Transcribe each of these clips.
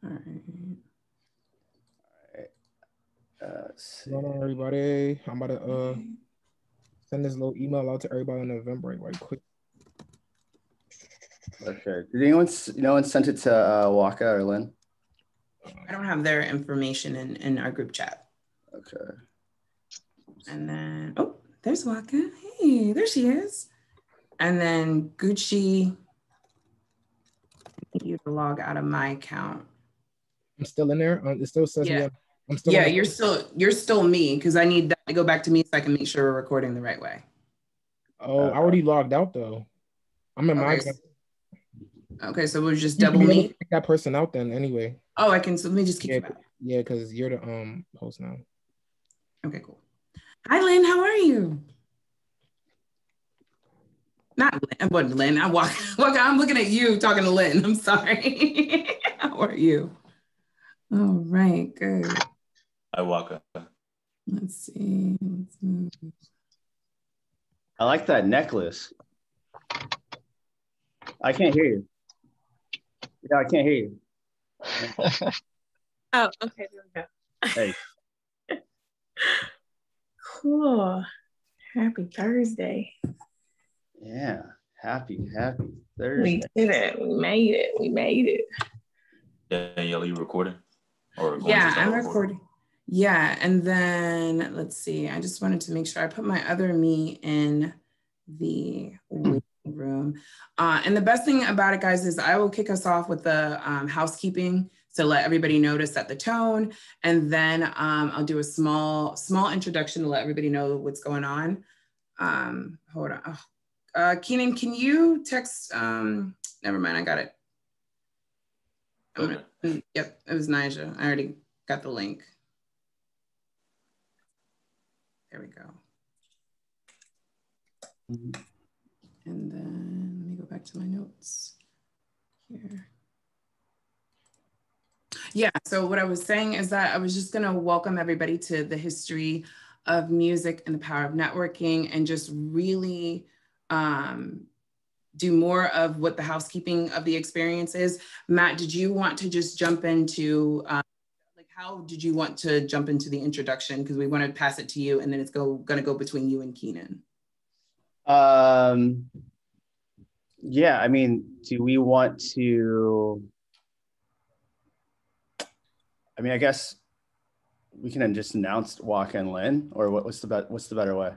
All right. What's going on, everybody? I'm about to send this little email out to everybody on November right quick. Okay. Did anyone sent it to Nwaka or Lynn? I don't have their information in our group chat. Okay. And then, oh, there's Nwaka. Hey, there she is. And then Gucci, you to log out of my account. I'm still in there. It still says me. I'm still. Yeah, you're still me because I need that to go back to me so I can make sure we're recording the right way. Oh, I already logged out though. I'm in my account. Okay, so we'll just double me. Take that person out then anyway. Oh, I can. So let me just kick you out. Yeah, because you're the host now. Okay, cool. Hi, Lynn. How are you? Not Lynn. What, Lynn? I'm looking at you talking to Lynn. I'm sorry. How are you? All right, good. Hi, Nwaka. Let's see. Let's move. I like that necklace. I can't hear you. Yeah, I can't hear you. Oh, okay. There we go. Hey. Cool. Happy Thursday. Yeah. Happy Thursday. We did it. We made it. Danielle, are you recording? Yeah, I'm recording. Yeah, and then let's see. I just wanted to make sure I put my other me in the waiting room. And the best thing about it, guys, is I will kick us off with the housekeeping to let everybody know to set the tone. And then I'll do a small introduction to let everybody know what's going on. Hold on. Keenan, can you text? Never mind, I got it. Okay. Yep, it was Nija. I already got the link. There we go. And then let me go back to my notes here. Yeah, so what I was saying is that I was just gonna welcome everybody to the history of music and the power of networking and just really do more of what the housekeeping of the experience is. Matt, did you want to just jump into, how did you want to jump into the introduction? Because we want to pass it to you and then it's gonna go between you and Keenan. Yeah, I mean, do we want to, I mean, I guess we can just announce Nwaka and Lynn, or what's the better way?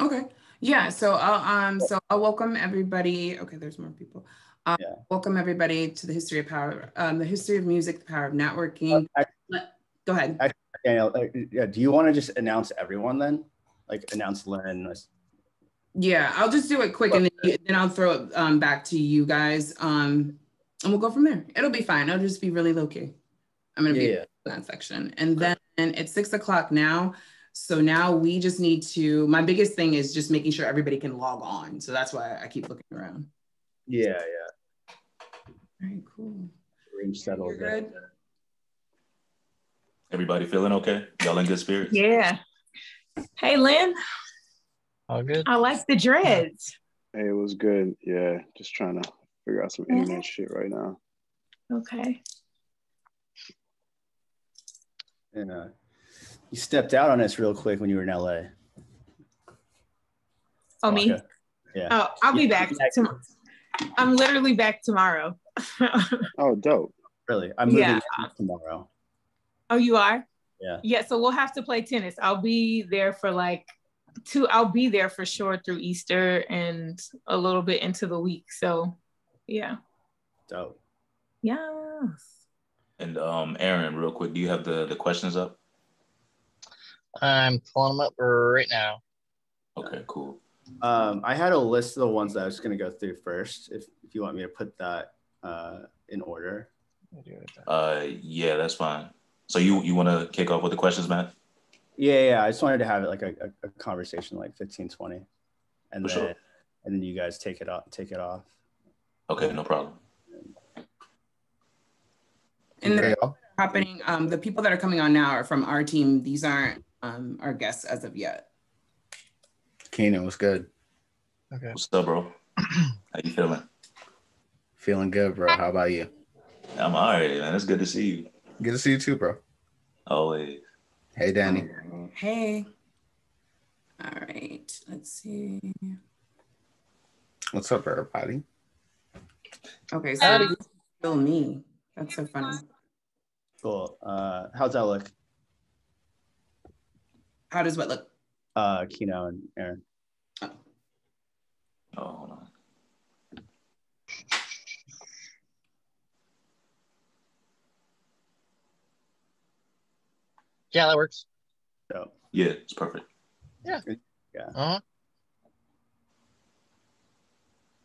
Okay. Yeah, so I'll welcome everybody. Okay, there's more people. Welcome everybody to the history of power, the history of music, the power of networking. Go ahead. Daniel, do you want to just announce everyone then? Like announce Lynn? Yeah, I'll just do it quick and then I'll throw it back to you guys. And we'll go from there. It'll be fine. I'll just be really low key. I'm gonna be in that section. And then it's 6 o'clock now. So now we just need to, my biggest thing is just making sure everybody can log on. So that's why I keep looking around. Yeah. All right, cool. Room settled. You're good? Everybody feeling okay? Y'all in good spirits? Yeah. Hey, Lynn. All good. I like the dreads. Hey, it was good. Yeah, just trying to figure out some internet shit right now. Okay. And you stepped out on us real quick when you were in LA. Oh, me? Yeah. Oh, I'll be back tomorrow. I'm literally back tomorrow. Oh, dope. Really? I'm moving tomorrow. Oh, you are? Yeah. Yeah, so we'll have to play tennis. I'll be there for I'll be there for sure through Easter and a little bit into the week. So, yeah. Dope. Yes. And Aaron, real quick, do you have the questions up? I'm pulling them up right now. Okay, cool. I had a list of the ones that I was going to go through first, if you want me to put that in order. Yeah, that's fine. So you want to kick off with the questions, Matt? Yeah. I just wanted to have it like a conversation, like 15, 20. And and then you guys take it off. Okay, no problem. And the people that are coming on now are from our team. These aren't our guests as of yet. Keenan, what's good? Okay. What's up, bro? How you feeling? Feeling good, bro. How about you? I'm all right, man. It's good to see you. Good to see you too, bro. Always. Hey, Danny. Hey. All right. Let's see. What's up, everybody? Okay, so still me. That's so funny. Cool. How's that look? How does what look? Kino and Aaron. Oh. Oh, hold on. Yeah, that works. So Yeah, it's perfect. Yeah. Yeah. Uh-huh.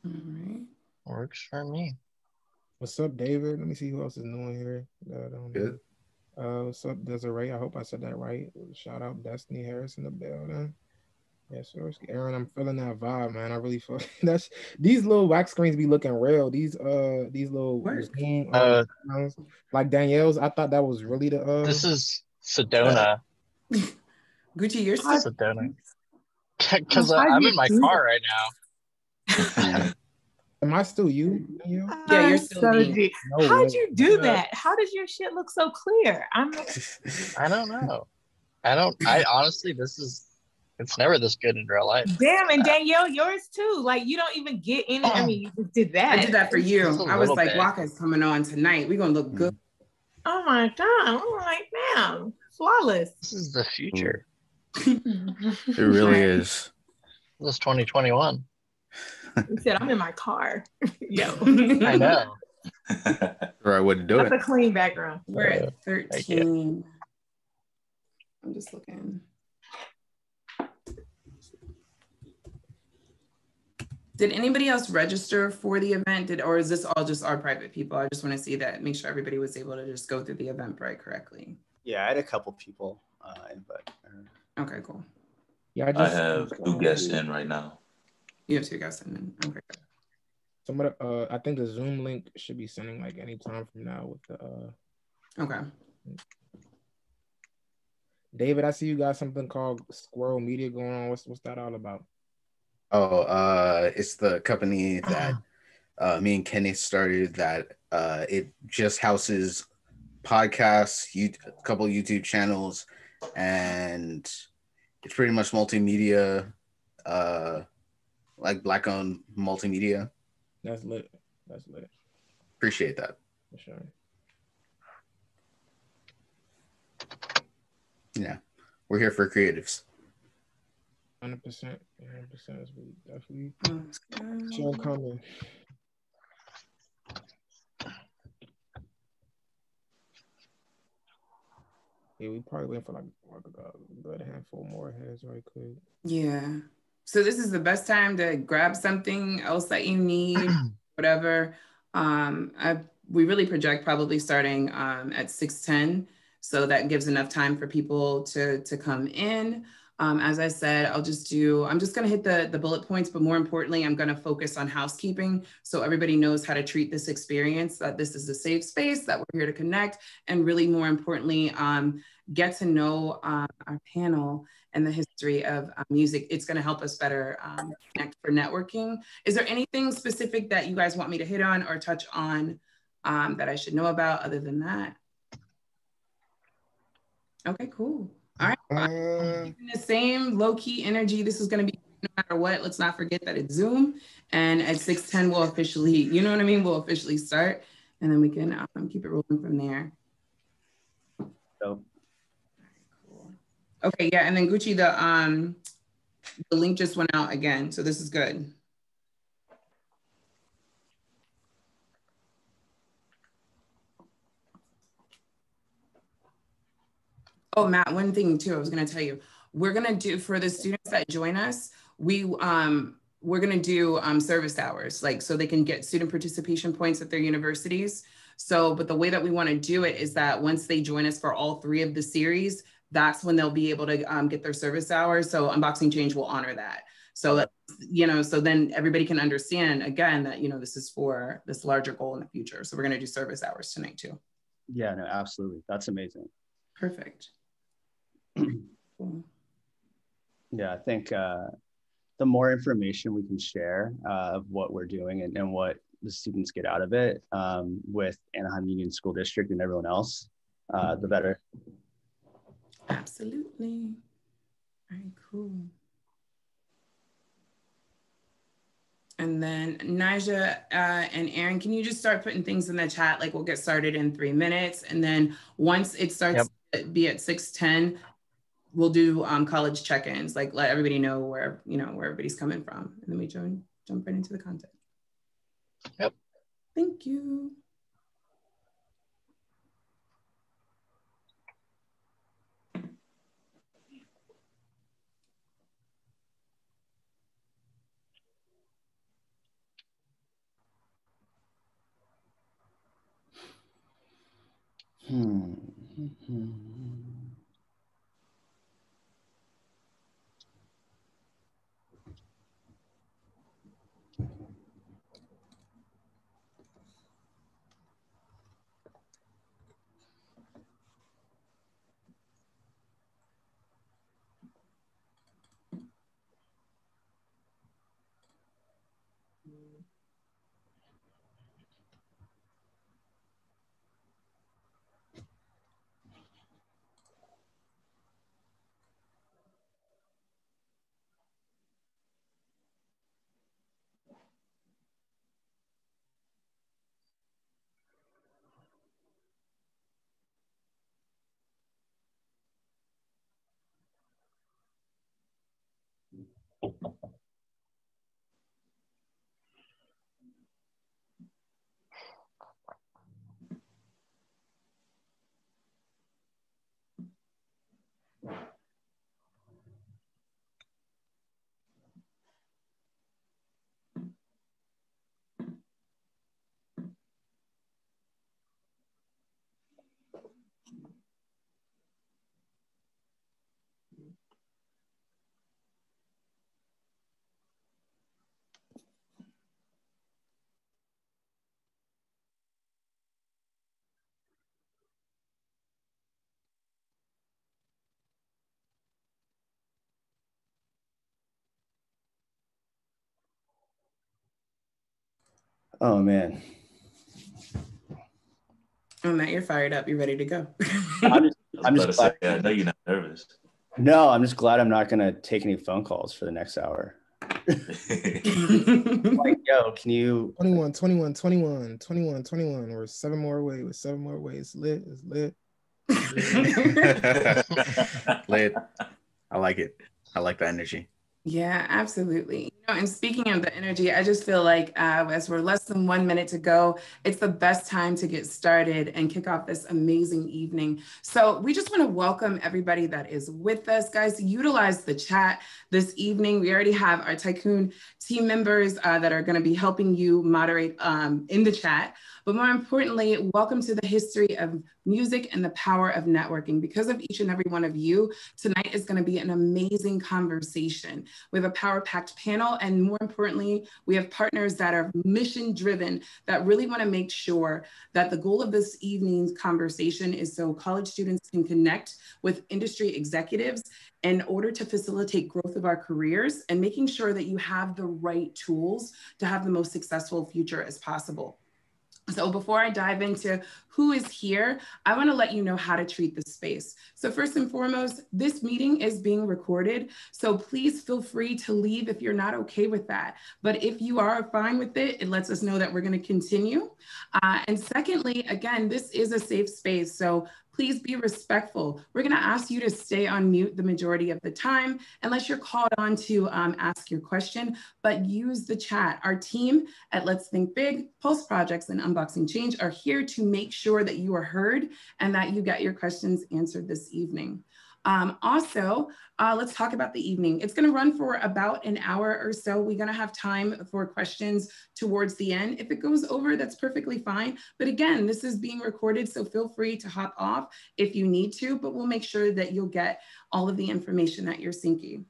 All right. Works for me. What's up, David? Let me see who else is new in here. Good. What's up, Desiree? I hope I said that right. Shout out Destiny Harris in the building. Yes, sir. Aaron, I'm feeling that vibe, man. I really feel that's these little wax screens be looking real. These little like Danielle's. I thought that was really the This is Sedona. Gucci, you're still Sedona. Because I'm in my car right now. Am I still you? Yeah, you're still me. No How'd way. you do that? How does your shit look so clear? I don't know. I honestly, it's never this good in real life. Damn, and Danielle, yours too. Like you don't even get any. I mean, you just did that. I did that for you. I was like, Waka's coming on tonight. We're gonna look good. Oh my god! I'm like, damn, flawless. This is the future. It really is. This is 2021. He said, I'm in my car. Yo. I know. Right, way to do it. That's a clean background. We're at 13. I'm just looking. Did anybody else register for the event? Or is this all just our private people? I just want to see that, make sure everybody was able to just go through the Eventbrite correctly. Yeah, I had a couple people invite. Okay, cool. Yeah, I have 2 guests in right now. You have 2 guests in. Okay. Some of the, I think the Zoom link should be sending like any time from now with the. Okay. David, I see you got something called Squirrel Media going on. What's that all about? Oh, it's the company that me and Kenny started that it just houses podcasts, a couple YouTube channels, and it's pretty much multimedia, like Black-owned multimedia. That's lit. That's lit. Appreciate that. For sure. Yeah, we're here for creatives. 100%. 100% is definitely sure coming. Yeah, we probably went for like a good handful more heads right quick. Yeah. So this is the best time to grab something else that you need, whatever. We really project probably starting at 6:10. So that gives enough time for people to come in. As I said, I'm just gonna hit the bullet points, but more importantly, I'm gonna focus on housekeeping so everybody knows how to treat this experience, that this is a safe space, that we're here to connect, and really more importantly, get to know our panel and the history of music. It's gonna help us better connect for networking. Is there anything specific that you guys want me to hit on or touch on that I should know about other than that? Okay, cool. All right, keeping the same low-key energy. This is going to be no matter what. Let's not forget that it's Zoom, and at 6:10 we'll officially, you know what I mean? We'll officially start, and then we can keep it rolling from there. So, cool. Okay, yeah, and then Gucci, the link just went out again, so this is good. Oh, Matt, one thing too, I was gonna tell you, we're gonna do, for the students that join us, we're gonna do service hours, like so they can get student participation points at their universities. So, but the way that we wanna do it is that once they join us for all 3 of the series, that's when they'll be able to get their service hours. So Unboxing Change will honor that. So, so then everybody can understand again that, this is for this larger goal in the future. So we're gonna do service hours tonight too. Yeah, no, absolutely. That's amazing. Perfect. Yeah, I think the more information we can share of what we're doing and what the students get out of it with Anaheim Union School District and everyone else, the better. Absolutely. All right, cool. And then Naija and Aaron, can you just start putting things in the chat? Like we'll get started in 3 minutes. And then once it starts to be at 6:10, we'll do college check-ins, like let everybody know where, where everybody's coming from. And then we jump right into the content. Yep. Thank you. Oh man. Oh, Matt, you're fired up. You're ready to go. I'm just glad. I know you're not nervous. No, I'm just glad I'm not gonna take any phone calls for the next hour. Like, yo, can you 21. We're 7 more away. With 7 more away. It's lit. It's lit. Lit. I like it. I like the energy. Yeah, absolutely. And speaking of the energy, I just feel like as we're less than 1 minute to go, it's the best time to get started and kick off this amazing evening. So we just want to welcome everybody that is with us. Guys, utilize the chat this evening. We already have our TYKOON team members that are going to be helping you moderate in the chat. But more importantly, welcome to the history of music and the power of networking. Because of each and every one of you, tonight is going to be an amazing conversation. We have a power-packed panel, and more importantly, we have partners that are mission-driven that really want to make sure that the goal of this evening's conversation is so college students can connect with industry executives in order to facilitate growth of our careers and making sure that you have the right tools to have the most successful future as possible. So before I dive into who is here, I want to let you know how to treat this space. So first and foremost, this meeting is being recorded. So please feel free to leave if you're not okay with that. But if you are fine with it, it lets us know that we're going to continue. And secondly, again, this is a safe space. So please be respectful. We're going to ask you to stay on mute the majority of the time, unless you're called on to ask your question, but use the chat. Our team at Let's Think Big, Pulse Projects, and Unboxing Change are here to make sure that you are heard and that you get your questions answered this evening. Also, let's talk about the evening. It's going to run for about an hour or so. We're going to have time for questions towards the end. If it goes over, that's perfectly fine. But again, this is being recorded, so feel free to hop off if you need to, but we'll make sure that you'll get all of the information that you're seeking.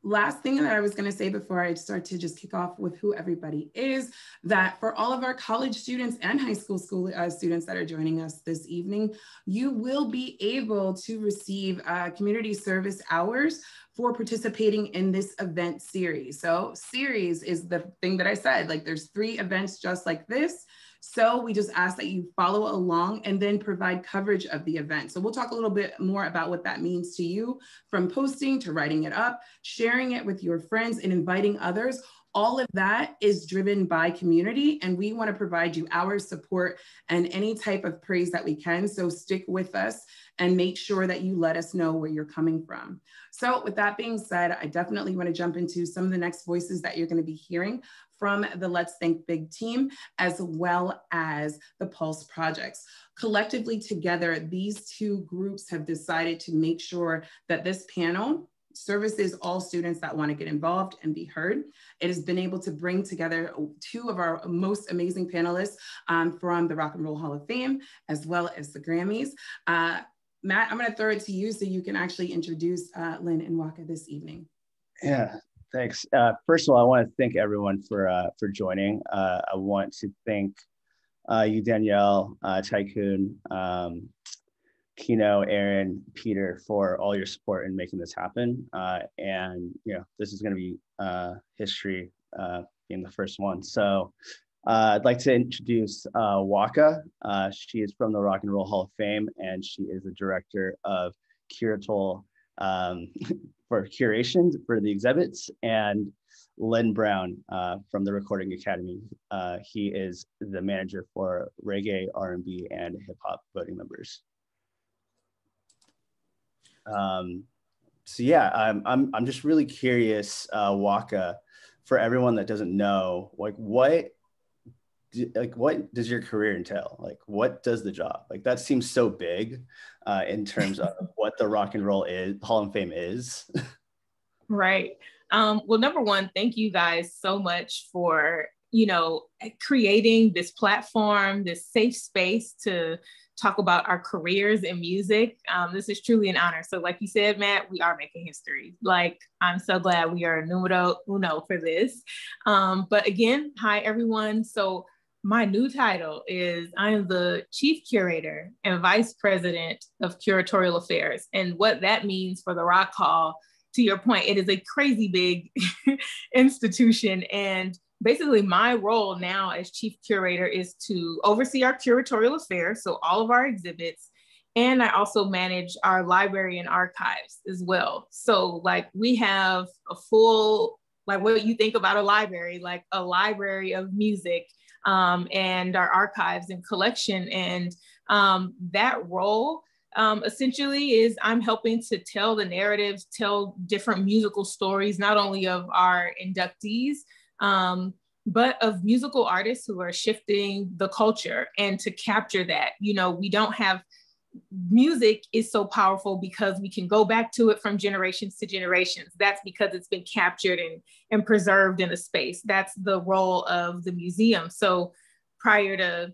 last thing that I was going to say before I start to just kick off with who everybody is, that for all of our college students and high school students that are joining us this evening, you will be able to receive community service hours for participating in this event series. So series is the thing that I said, like there's 3 events just like this. So we just ask that you follow along and then provide coverage of the event. So we'll talk a little bit more about what that means to you, from posting to writing it up, sharing it with your friends and inviting others. All of that is driven by community, and we want to provide you our support and any type of praise that we can. So stick with us and make sure that you let us know where you're coming from. So with that being said, I definitely want to jump into some of the next voices that you're going to be hearing from the Let's Think Big team, as well as the Pulse projects. Collectively together, these 2 groups have decided to make sure that this panel services all students that want to get involved and be heard. It has been able to bring together 2 of our most amazing panelists from the Rock and Roll Hall of Fame, as well as the Grammys. Matt, I'm going to throw it to you so you can actually introduce Lynn and Nwaka this evening. Yeah, thanks. First of all, I want to thank everyone for joining. I want to thank you, Danielle, TYKOON, Kino, Aaron, Peter, for all your support in making this happen. And this is going to be history being the first one. So I'd like to introduce Nwaka. She is from the Rock and Roll Hall of Fame, and she is the director of Curatorial for curation for the exhibits, and Len Brown from the Recording Academy. He is the manager for Reggae, R&B, and hip hop voting members. So yeah, I'm just really curious, Nwaka, for everyone that doesn't know, like what does your career entail? Like, what does the job? Like, that seems so big in terms of what the Rock and Roll Hall of Fame is. Right. Well, number one, thank you guys so much for, creating this platform, this safe space to talk about our careers in music. This is truly an honor. So like you said, Matt, we are making history. Like, I'm so glad we are numero uno for this. But again, hi, everyone. So my new title is I am the Chief Curator and Vice President of Curatorial Affairs. And what that means for the Rock Hall, to your point, it is a crazy big institution. And basically my role now as Chief Curator is to oversee our curatorial affairs, so all of our exhibits, and I also manage our library and archives as well. So like we have a full, like what you think about a library, like a library of music, and our archives and collection. And that role essentially is I'm helping to tell the narratives, tell different musical stories, not only of our inductees, but of musical artists who are shifting the culture, and to capture that. We don't have, music is so powerful because we can go back to it from generations to generations. That's because it's been captured and preserved in a space. That's the role of the museum. So prior to,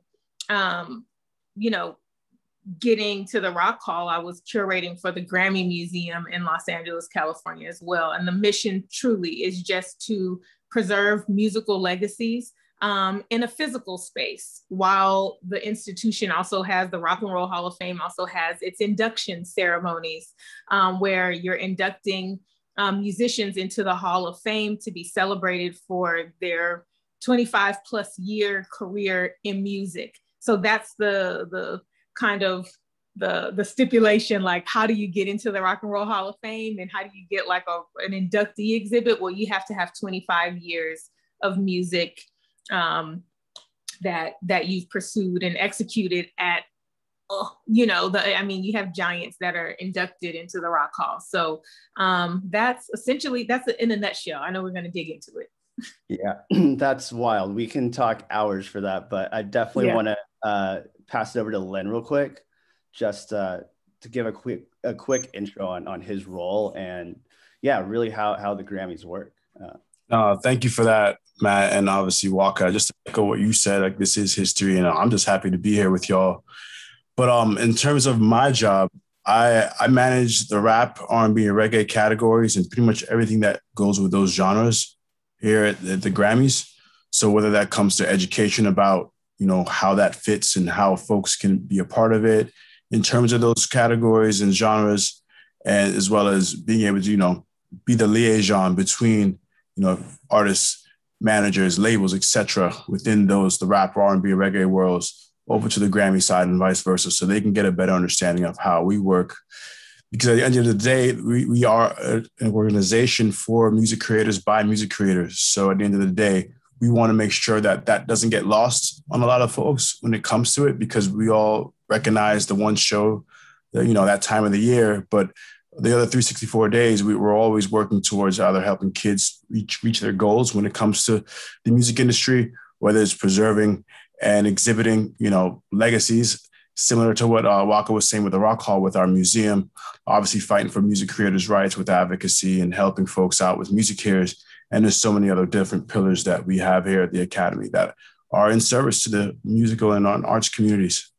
getting to the Rock Hall, I was curating for the Grammy Museum in Los Angeles, California as well. And the mission truly is just to preserve musical legacies in a physical space, while the institution also has, the Rock and Roll Hall of Fame also has its induction ceremonies, where you're inducting musicians into the Hall of Fame to be celebrated for their 25 plus year career in music. So that's the kind of the stipulation, like how do you get into the Rock and Roll Hall of Fame, and how do you get like an inductee exhibit? Well, you have to have 25 years of music that you've pursued and executed at, you have giants that are inducted into the Rock Hall. So that's in a nutshell. I know we're going to dig into it. Yeah, that's wild. We can talk hours for that, but I definitely want to pass it over to Len real quick, just to give a quick intro on his role and really how the Grammys work. Thank you for that, Matt, and obviously Nwaka. Just to echo what you said, like this is history, and I'm just happy to be here with y'all. But in terms of my job, I manage the rap, R&B, and reggae categories and pretty much everything that goes with those genres here at the Grammys. So whether that comes to education about, how that fits and how folks can be a part of it in terms of those categories and genres, and as well as being able to, be the liaison between, artists, managers, labels, etc. within the rap, R&B, and reggae worlds over to the Grammy side and vice versa, so they can get a better understanding of how we work. Because at the end of the day, we are an organization for music creators by music creators. So at the end of the day, we want to make sure that that doesn't get lost on a lot of folks when it comes to it, because we all recognize the one show, that time of the year. But the other 364 days, we're always working towards either helping kids reach their goals when it comes to the music industry, whether it's preserving and exhibiting, legacies, similar to what Nwaka was saying with the Rock Hall with our museum, obviously fighting for music creators' rights with advocacy and helping folks out with music cares. And there's so many other different pillars that we have here at the Academy that are in service to the musical and arts communities.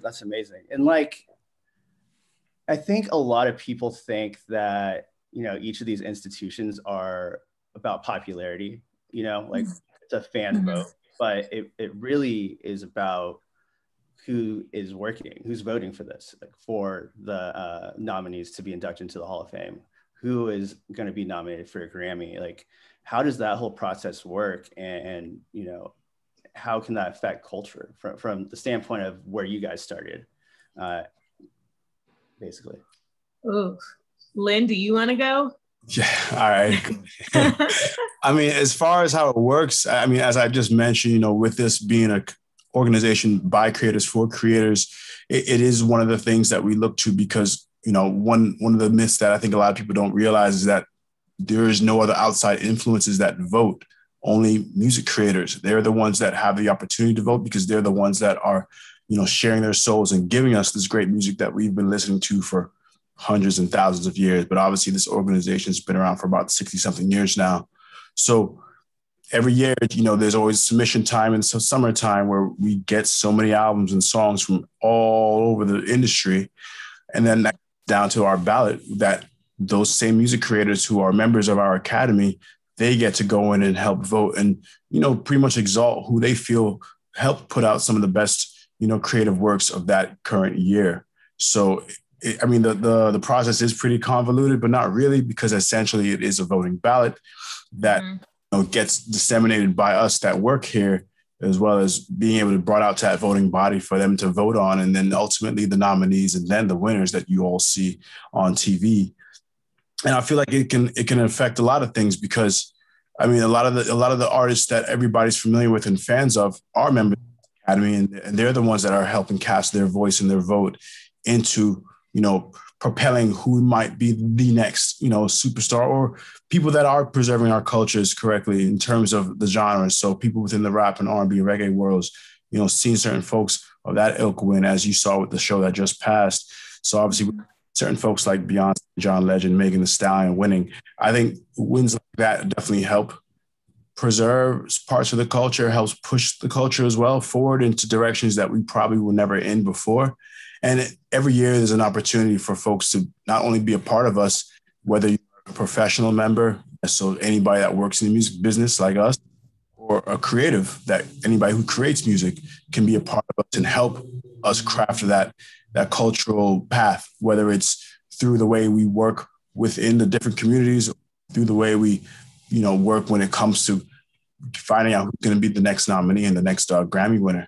That's amazing. And I think a lot of people think that, each of these institutions are about popularity, it's a fan vote, but it really is about who's voting for this, for the nominees to be inducted into the Hall of Fame, who is going to be nominated for a Grammy. How does that whole process work? And how can that affect culture from the standpoint of where you guys started, basically? Ooh. Lynn, do you want to go? Yeah, all right. I mean, as far as how it works, as I just mentioned, with this being an organization by creators for creators, it is one of the things that we look to, because one of the myths that I think a lot of people don't realize is that there is no other outside influences that vote. Only music creators. They're the ones that have the opportunity to vote, because they're the ones that are, sharing their souls and giving us this great music that we've been listening to for hundreds and thousands of years. But obviously this organization has been around for about 60 something years now. So every year, there's always submission time and so summertime where we get so many albums and songs from all over the industry. And then that down to our ballot, that those same music creators who are members of our academy, they get to go in and help vote and, pretty much exalt who they feel helped put out some of the best, creative works of that current year. So, the process is pretty convoluted, but not really, because essentially it is a voting ballot that gets disseminated by us that work here, as well as being able to brought out to that voting body for them to vote on, and then ultimately the nominees and then the winners that you all see on TV. And I feel like it can affect a lot of things, because a lot of the artists that everybody's familiar with and fans of are members of the Academy, and they're the ones that are helping cast their voice and their vote into, propelling who might be the next, superstar, or people that are preserving our cultures correctly in terms of the genres. So people within the rap and R&B and reggae worlds, seeing certain folks of that ilk win, as you saw with the show that just passed. So obviously certain folks like Beyonce, John Legend, Megan Thee Stallion winning. I think wins like that definitely help preserve parts of the culture, helps push the culture as well forward into directions that we probably were never in before. And every year there's an opportunity for folks to not only be a part of us, whether you're a professional member, so anybody that works in the music business like us, or a creative, that anybody who creates music can be a part of us and help us craft that cultural path, whether it's through the way we work within the different communities, through the way we, work when it comes to finding out who's going to be the next nominee and the next Grammy winner.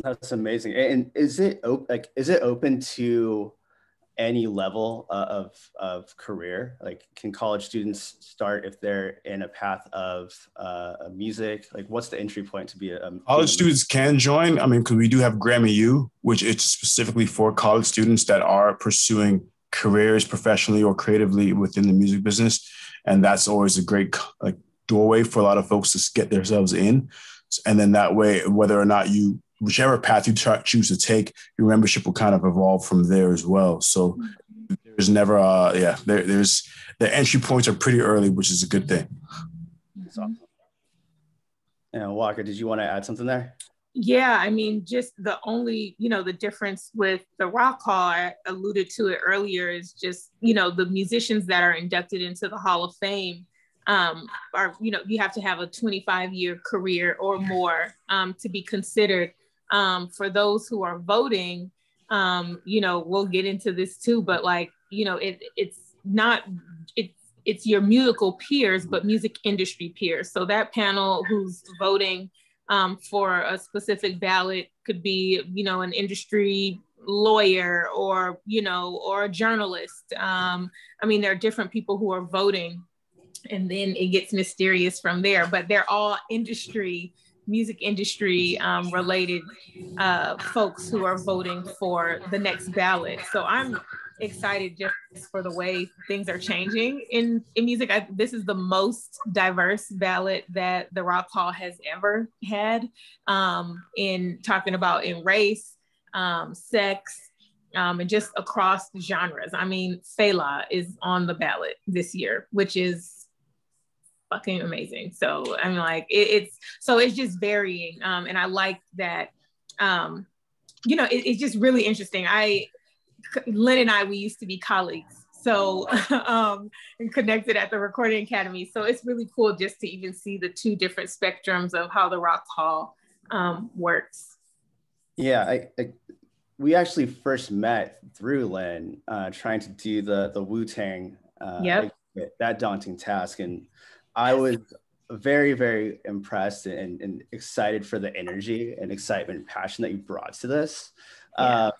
That's amazing. And is it open to any level of career? Can college students start if they're in a path of music? What's the entry point to be a college students can join? Because we do have Grammy U, which it's specifically for college students that are pursuing careers professionally or creatively within the music business. And that's always a great doorway for a lot of folks to get themselves in. And then that way, whether or not whichever path you choose to take, your membership will kind of evolve from there as well. So there's never, there's the entry points are pretty early, which is a good thing. That's awesome. And Nwaka, did you want to add something there? Yeah, I mean, just the only, the difference with the Rock Hall, I alluded to it earlier, is just, the musicians that are inducted into the Hall of Fame are, you have to have a 25-year career or more to be considered. For those who are voting, we'll get into this too, but like, it's your musical peers, but music industry peers. So that panel who's voting for a specific ballot could be, an industry lawyer or, or a journalist. I mean, there are different people who are voting, and then it gets mysterious from there, but they're all music industry related folks who are voting for the next ballot. So I'm excited just for the way things are changing in music. This is the most diverse ballot that the Rock Hall has ever had, in talking about in race, sex, and just across the genres. I mean, Fela is on the ballot this year, which is fucking amazing. So I mean, like it's just varying, and I like that. It's just really interesting. Lynn and I, we used to be colleagues, so and connected at the Recording Academy. So it's really cool just to even see the two different spectrums of how the Rock Hall works. Yeah, we actually first met through Lynn, trying to do the Wu-Tang, that daunting task, and I was very, very impressed and excited for the energy and excitement and passion that you brought to this. Yeah.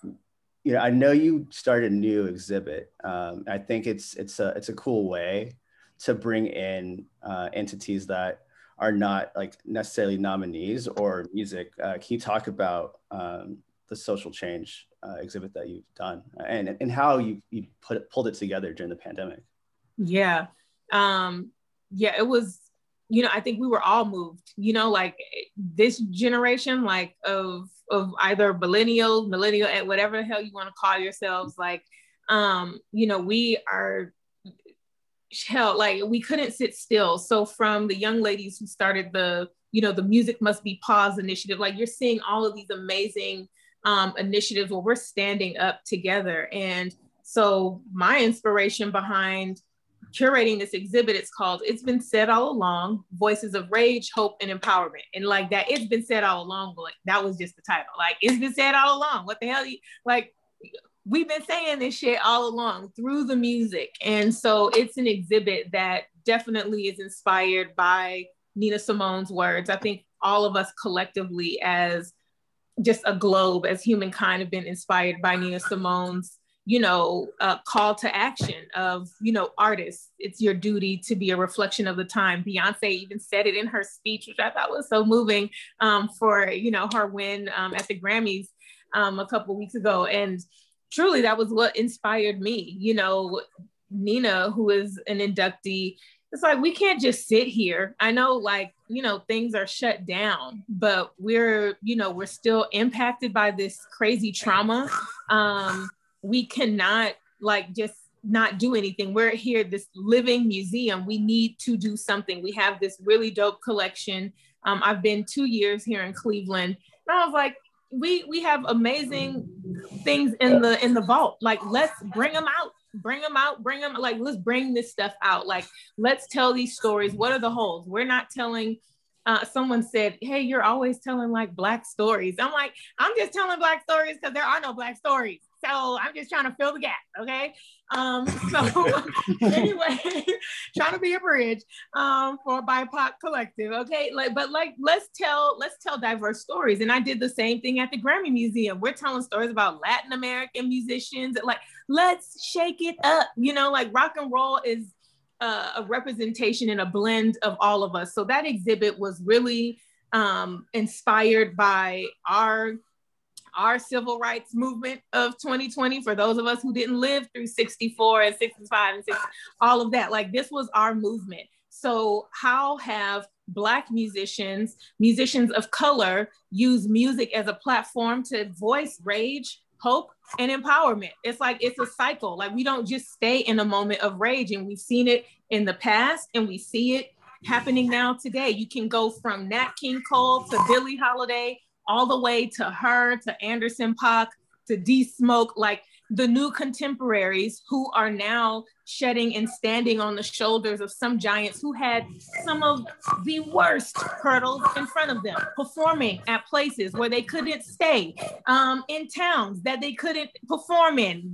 I know you started a new exhibit. I think it's a cool way to bring in entities that are not like necessarily nominees or music. Can you talk about the social change exhibit that you've done and how you pulled it together during the pandemic? Yeah, it was. I think we were all moved. Like this generation, like of either millennial, and whatever the hell you want to call yourselves, like, we are hell, like we couldn't sit still. So from the young ladies who started the Music Must Be Paused initiative, like you're seeing all of these amazing initiatives where we're standing up together. And so my inspiration behind curating this exhibit, it's called It's Been Said All Along, Voices of Rage, Hope, and Empowerment. And like that, it's been said all along, but like, that was just the title. Like, it's been said all along. What the hell? Like, we've been saying this shit all along through the music. And so it's an exhibit that definitely is inspired by Nina Simone's words. I think all of us collectively as just a globe, as humankind, have been inspired by Nina Simone's call to action of, artists, it's your duty to be a reflection of the time. Beyonce even said it in her speech, which I thought was so moving, for, her win at the Grammys a couple of weeks ago. And truly that was what inspired me. Nina, who is an inductee, it's like, we can't just sit here. I know, like, things are shut down, but we're still impacted by this crazy trauma. We cannot just not do anything. We're here, this living museum. We need to do something. We have this really dope collection. I've been 2 years here in Cleveland, and I was like, we have amazing things in the vault. Like, let's bring them out. Like, let's bring this stuff out. Like, let's tell these stories. What are the holes? We're not telling. Someone said, hey, you're always telling like Black stories. I'm like, I'm just telling Black stories because there are no Black stories. So I'm just trying to fill the gap, okay? So anyway, trying to be a bridge for a BIPOC collective, okay? Let's tell diverse stories. And I did the same thing at the Grammy Museum. We're telling stories about Latin American musicians. Like, let's shake it up. Like rock and roll is a representation and a blend of all of us. So that exhibit was really inspired by our civil rights movement of 2020, for those of us who didn't live through 64 and 65 and 60, all of that. Like, this was our movement. So how have Black musicians of color use music as a platform to voice rage, hope, and empowerment? It's like, it's a cycle. Like, we don't just stay in a moment of rage, and we've seen it in the past and we see it happening now today. You can go from Nat King Cole to Billie Holiday, all the way to her, to Anderson .Paak, to D-Smoke, like the new contemporaries who are now shedding and standing on the shoulders of some giants who had some of the worst hurdles in front of them, performing at places where they couldn't stay, in towns that they couldn't perform in,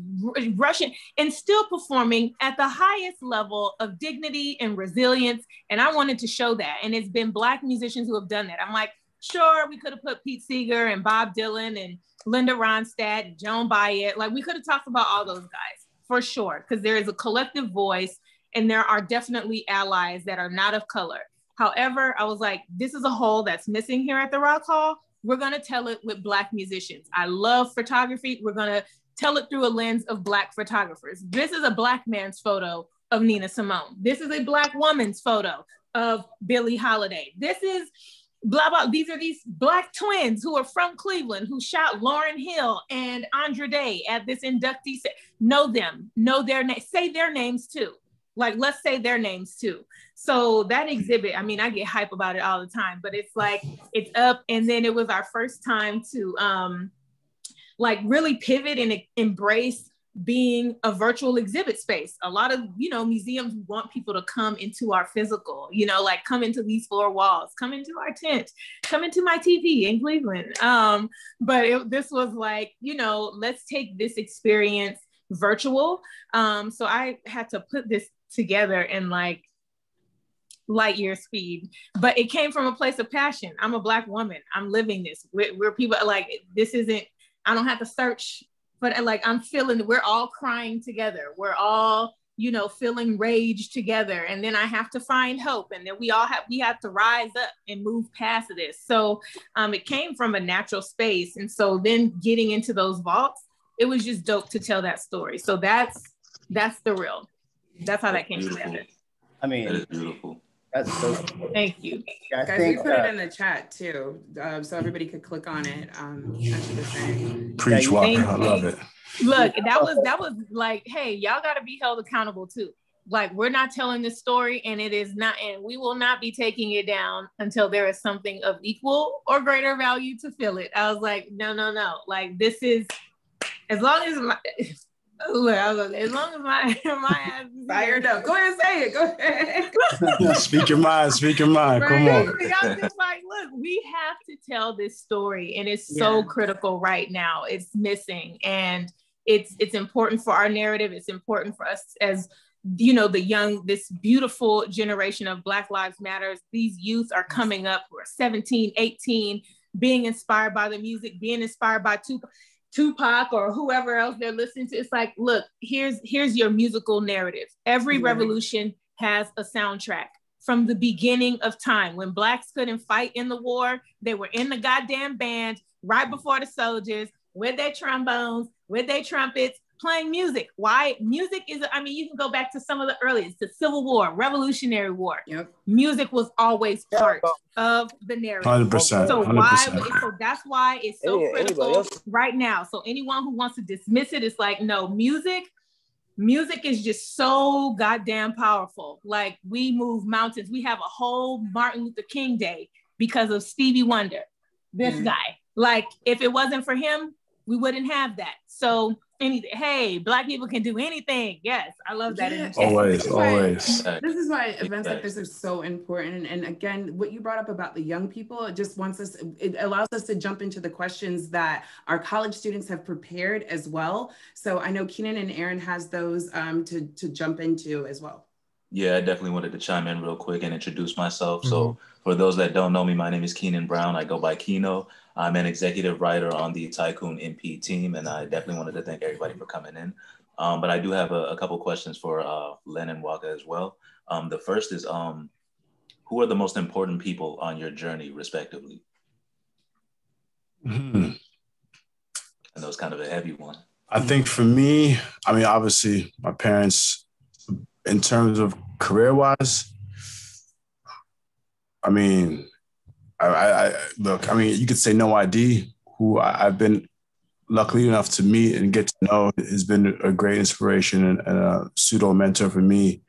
rushing, and still performing at the highest level of dignity and resilience. And I wanted to show that. And it's been Black musicians who have done that. I'm like, sure, we could have put Pete Seeger and Bob Dylan and Linda Ronstadt and Joan Baez. Like, we could have talked about all those guys for sure, because there is a collective voice and there are definitely allies that are not of color. However, I was like, this is a hole that's missing here at the Rock Hall. We're gonna tell it with Black musicians. I love photography. We're gonna tell it through a lens of Black photographers. This is a Black man's photo of Nina Simone. This is a Black woman's photo of Billie Holiday. This is blah, blah. These are these Black twins who are from Cleveland who shot Lauryn Hill and Andra Day at this inductee. Know them, know their name, say their names too. Like, let's say their names too. So that exhibit, I mean, I get hype about it all the time, but it's like, it's up. And then it was our first time to like really pivot and embrace being a virtual exhibit space. A lot of, you know, museums want people to come into our physical, you know, like come into these 4 walls, come into our tent, come into my TV in Cleveland. But this was like, you know, let's take this experience virtual. So I had to put this together in like light year speed, but it came from a place of passion. I'm a Black woman. I'm living this. We're people like, this isn't, I don't have to search. But like, I'm feeling, we're all crying together. We're all, you know, feeling rage together. And then I have to find hope. And then we have to rise up and move past this. So it came from a natural space. And so then getting into those vaults, it was just dope to tell that story. So that's the real, that's how that came together. I mean, that is beautiful. That's so cool. Thank you. Guys, we put it in the chat too, so everybody could click on it. Preach, Walker. I love it. Look, that was like, hey, y'all got to be held accountable too. Like, we're not telling this story, and it is not, and we will not be taking it down until there is something of equal or greater value to fill it. I was like, no. Like, this is, as long as my ass is fired up. Go ahead and say it. Go ahead. Speak your mind. Right? Come on. I'm just like, look, we have to tell this story, and it's so critical right now. It's missing, and it's important for our narrative. It's important for us as, you know, this beautiful generation of Black Lives Matters. These youth are coming up who are 17, 18, being inspired by the music, being inspired by Tupac or whoever else they're listening to. It's like, look, here's your musical narrative. Every revolution has a soundtrack. From the beginning of time, when Blacks couldn't fight in the war, they were in the goddamn band right before the soldiers with their trombones, with their trumpets, playing music. Why? Music is, I mean, you can go back to some of the earliest, the Civil War, Revolutionary War. Yep. Music was always part of the narrative. 100%. So 100%. so that's why it's so critical right now. So anyone who wants to dismiss it, it's like, no, music is just so goddamn powerful. Like, we move mountains. We have a whole Martin Luther King Day because of Stevie Wonder, this guy. Like, if it wasn't for him, we wouldn't have that. So hey, Black people can do anything. Yes, I love that. Yeah. Always. This is why events like this are so important. And again, what you brought up about the young people, it allows us to jump into the questions that our college students have prepared as well. So I know Keenan and Aaron has those to jump into as well. Yeah, I definitely wanted to chime in real quick and introduce myself. Mm-hmm. So for those that don't know me, my name is Keenan Brown. I go by Keno. I'm an executive writer on the TYKOON MP team, and I definitely wanted to thank everybody for coming in. But I do have a couple questions for Len and Nwaka as well. The first is, who are the most important people on your journey, respectively? Mm-hmm. I know it's kind of a heavy one. I think for me, I mean, obviously, my parents, in terms of career-wise, I mean, look, I mean, you could say No ID, who I've been lucky enough to meet and get to know, has been a great inspiration and a pseudo mentor for me.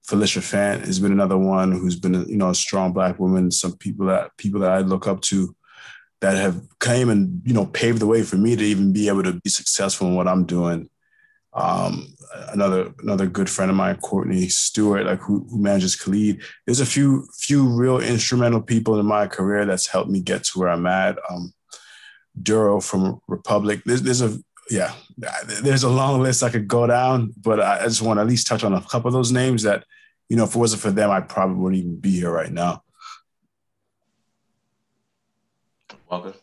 Felicia Fant has been another one who's been, a strong Black woman. Some people that I look up to that have came and, paved the way for me to even be able to be successful in what I'm doing. Another good friend of mine, Courtney Stewart, like who manages Khalid. There's a few real instrumental people in my career that's helped me get to where I'm at. Duro from Republic. There's a long list I could go down, but I just want to at least touch on a couple of those names that, if it wasn't for them, I probably wouldn't even be here right now. Walker.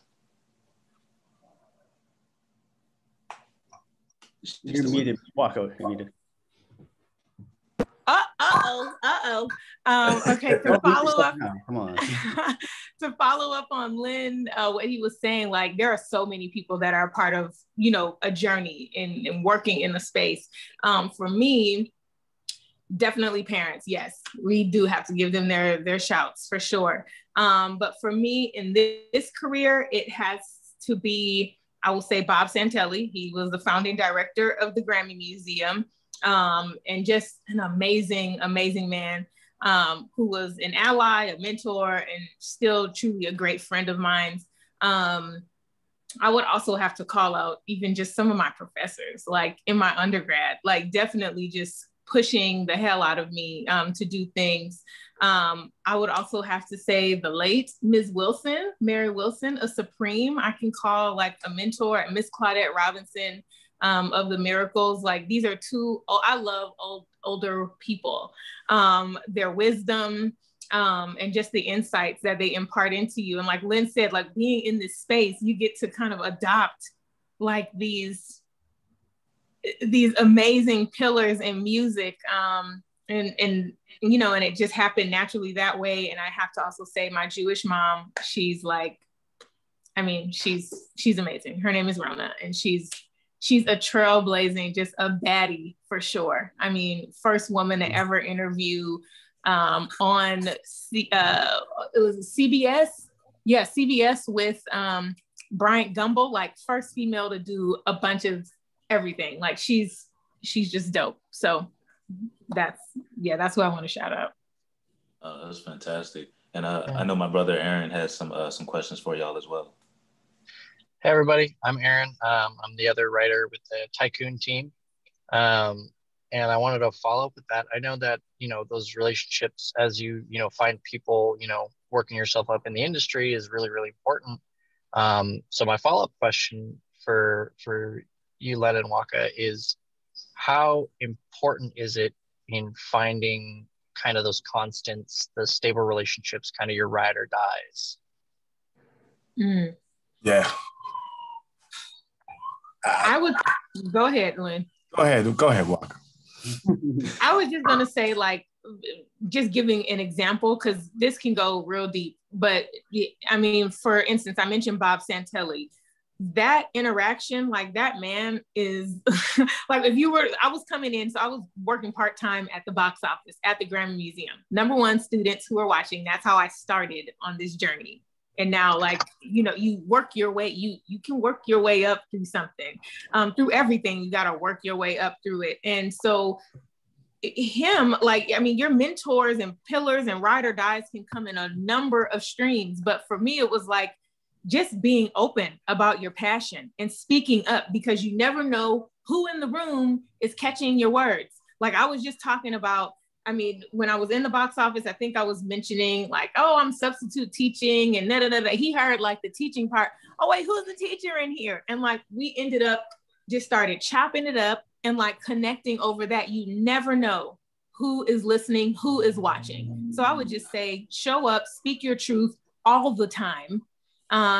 You're muted. Walker, you're muted. Okay, to follow up, come on. To follow up on Lynn, what he was saying, like there are so many people that are part of, a journey in working in the space. For me, definitely parents. Yes, we do have to give them their shouts for sure. But for me in this career, it has to be, I will say, Bob Santelli. He was the founding director of the Grammy Museum. And just an amazing, amazing man, who was an ally, a mentor, and still truly a great friend of mine. I would also have to call out even just some of my professors, like in my undergrad, like definitely just pushing the hell out of me to do things. I would also have to say the late Ms. Wilson, Mary Wilson, a supreme, I can call like a mentor, and Miss Claudette Robinson, of the Miracles. Like these are I love older people, their wisdom, and just the insights that they impart into you. And like Lynn said, like being in this space, you get to kind of adopt like these amazing pillars in music. And it just happened naturally that way. And I have to also say my Jewish mom, she's like, she's amazing. Her name is Rona, and she's a trailblazing, just a baddie for sure. First woman to ever interview on it was CBS. Yeah, CBS with Bryant Gumbel, like first female to do a bunch of everything. Like she's just dope. So that's who I want to shout out. That's fantastic. And I know my brother Aaron has some questions for y'all as well. Hey everybody, I'm Aaron. I'm the other writer with the TYKOON team. And I wanted to follow up with that. I know that, those relationships as you find people, working yourself up in the industry is really, really important. So my follow-up question for you, Len and Nwaka, is how important is it in finding kind of those constants, the stable relationships, kind of your ride or dies? Yeah. I would go ahead, Lynn. Go ahead, Walker. I was just gonna say, like, just giving an example, because this can go real deep. But for instance, I mentioned Bob Santelli. That interaction, like that man is like, I was coming in, so I was working part-time at the box office at the Grammy Museum. #1 students who are watching, that's how I started on this journey. And now, like, you work your way, you can work your way up through something, through everything. You got to work your way up through it. And so him, like, your mentors and pillars and ride or dies can come in a number of streams. But for me, it was like just being open about your passion and speaking up, because you never know who in the room is catching your words. Like I was just talking about, when I was in the box office, I think I was mentioning like, oh, I'm substitute teaching and He heard like the teaching part. Oh, wait, who's the teacher in here? And like, we ended up just started chopping it up and like connecting over that. You never know who is listening, who is watching. So I would just say, show up, speak your truth all the time,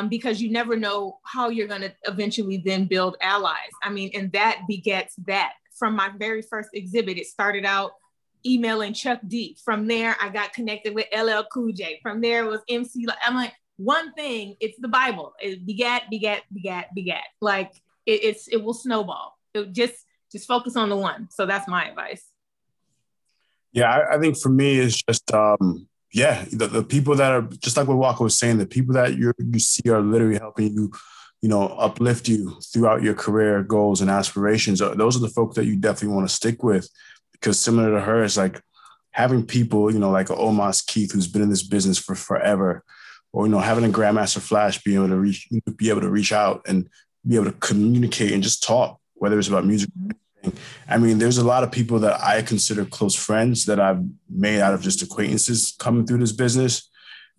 because you never know how you're going to eventually then build allies. And that begets that. From my very first exhibit, it started out emailing Chuck D. From there, I got connected with LL Cool J. From there, it was MC. I'm like, one thing, it's the Bible. It begat. Like it will snowball. It just focus on the one. So that's my advice. Yeah, I think for me, it's just, the people that are, just like what Walker was saying, the people that you see are literally helping you, uplift you throughout your career goals and aspirations. Those are the folks that you definitely want to stick with. Because similar to her, it's like having people, you know, like Omos Keith, who's been in this business for forever, or, you know, having a Grandmaster Flash be able to reach out and be able to communicate and just talk, whether it's about music. I mean, there's a lot of people that I consider close friends that I've made out of just acquaintances coming through this business,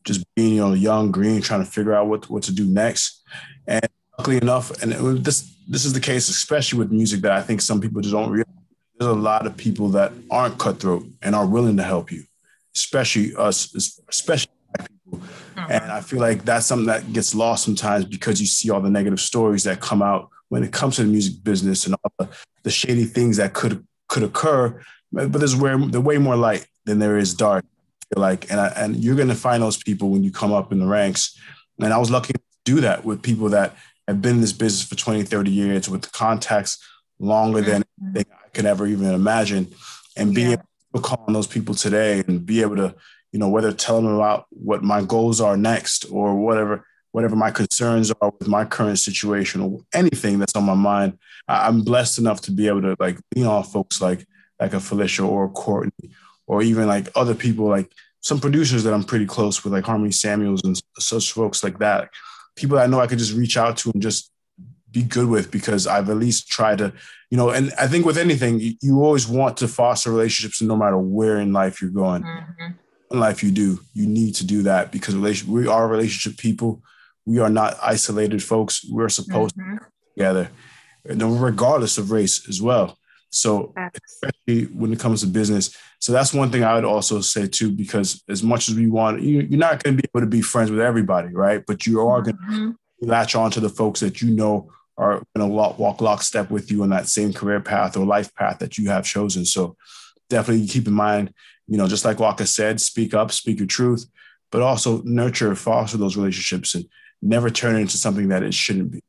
just being, you know, young, green, trying to figure out what to do next. And luckily enough, and this is the case, especially with music, that I think some people just don't realize. There's a lot of people that aren't cutthroat and are willing to help you, especially us, especially Black people. And I feel like that's something that gets lost sometimes because you see all the negative stories that come out when it comes to the music business and all the shady things that could occur. But there's way more light than there is dark. I feel like, and you're going to find those people when you come up in the ranks. And I was lucky to do that with people that have been in this business for 20, 30 years with the contacts longer than I could ever even imagine. And being able to call on those people today and be able to, you know, whether tell them about what my goals are next or whatever my concerns are with my current situation or anything that's on my mind, I'm blessed enough to be able to like lean on folks like a Felicia or a Courtney, or even like other people, like some producers that I'm pretty close with, like Harmony Samuels and such folks like that. People that I know I could just reach out to and just be good with, because I've at least tried to, you know, and I think with anything, you always want to foster relationships no matter where in life you're going. In life you need to do that, because we are relationship people. We are not isolated folks. We're supposed to be together, and regardless of race as well. So especially when it comes to business. So that's one thing I would also say too, because as much as we want, you're not going to be able to be friends with everybody, right? But you are going to latch on to the folks that you know are going to walk lockstep with you on that same career path or life path that you have chosen. So definitely keep in mind, you know, just like Nwaka said, speak up, speak your truth, but also nurture, foster those relationships and never turn it into something that it shouldn't be.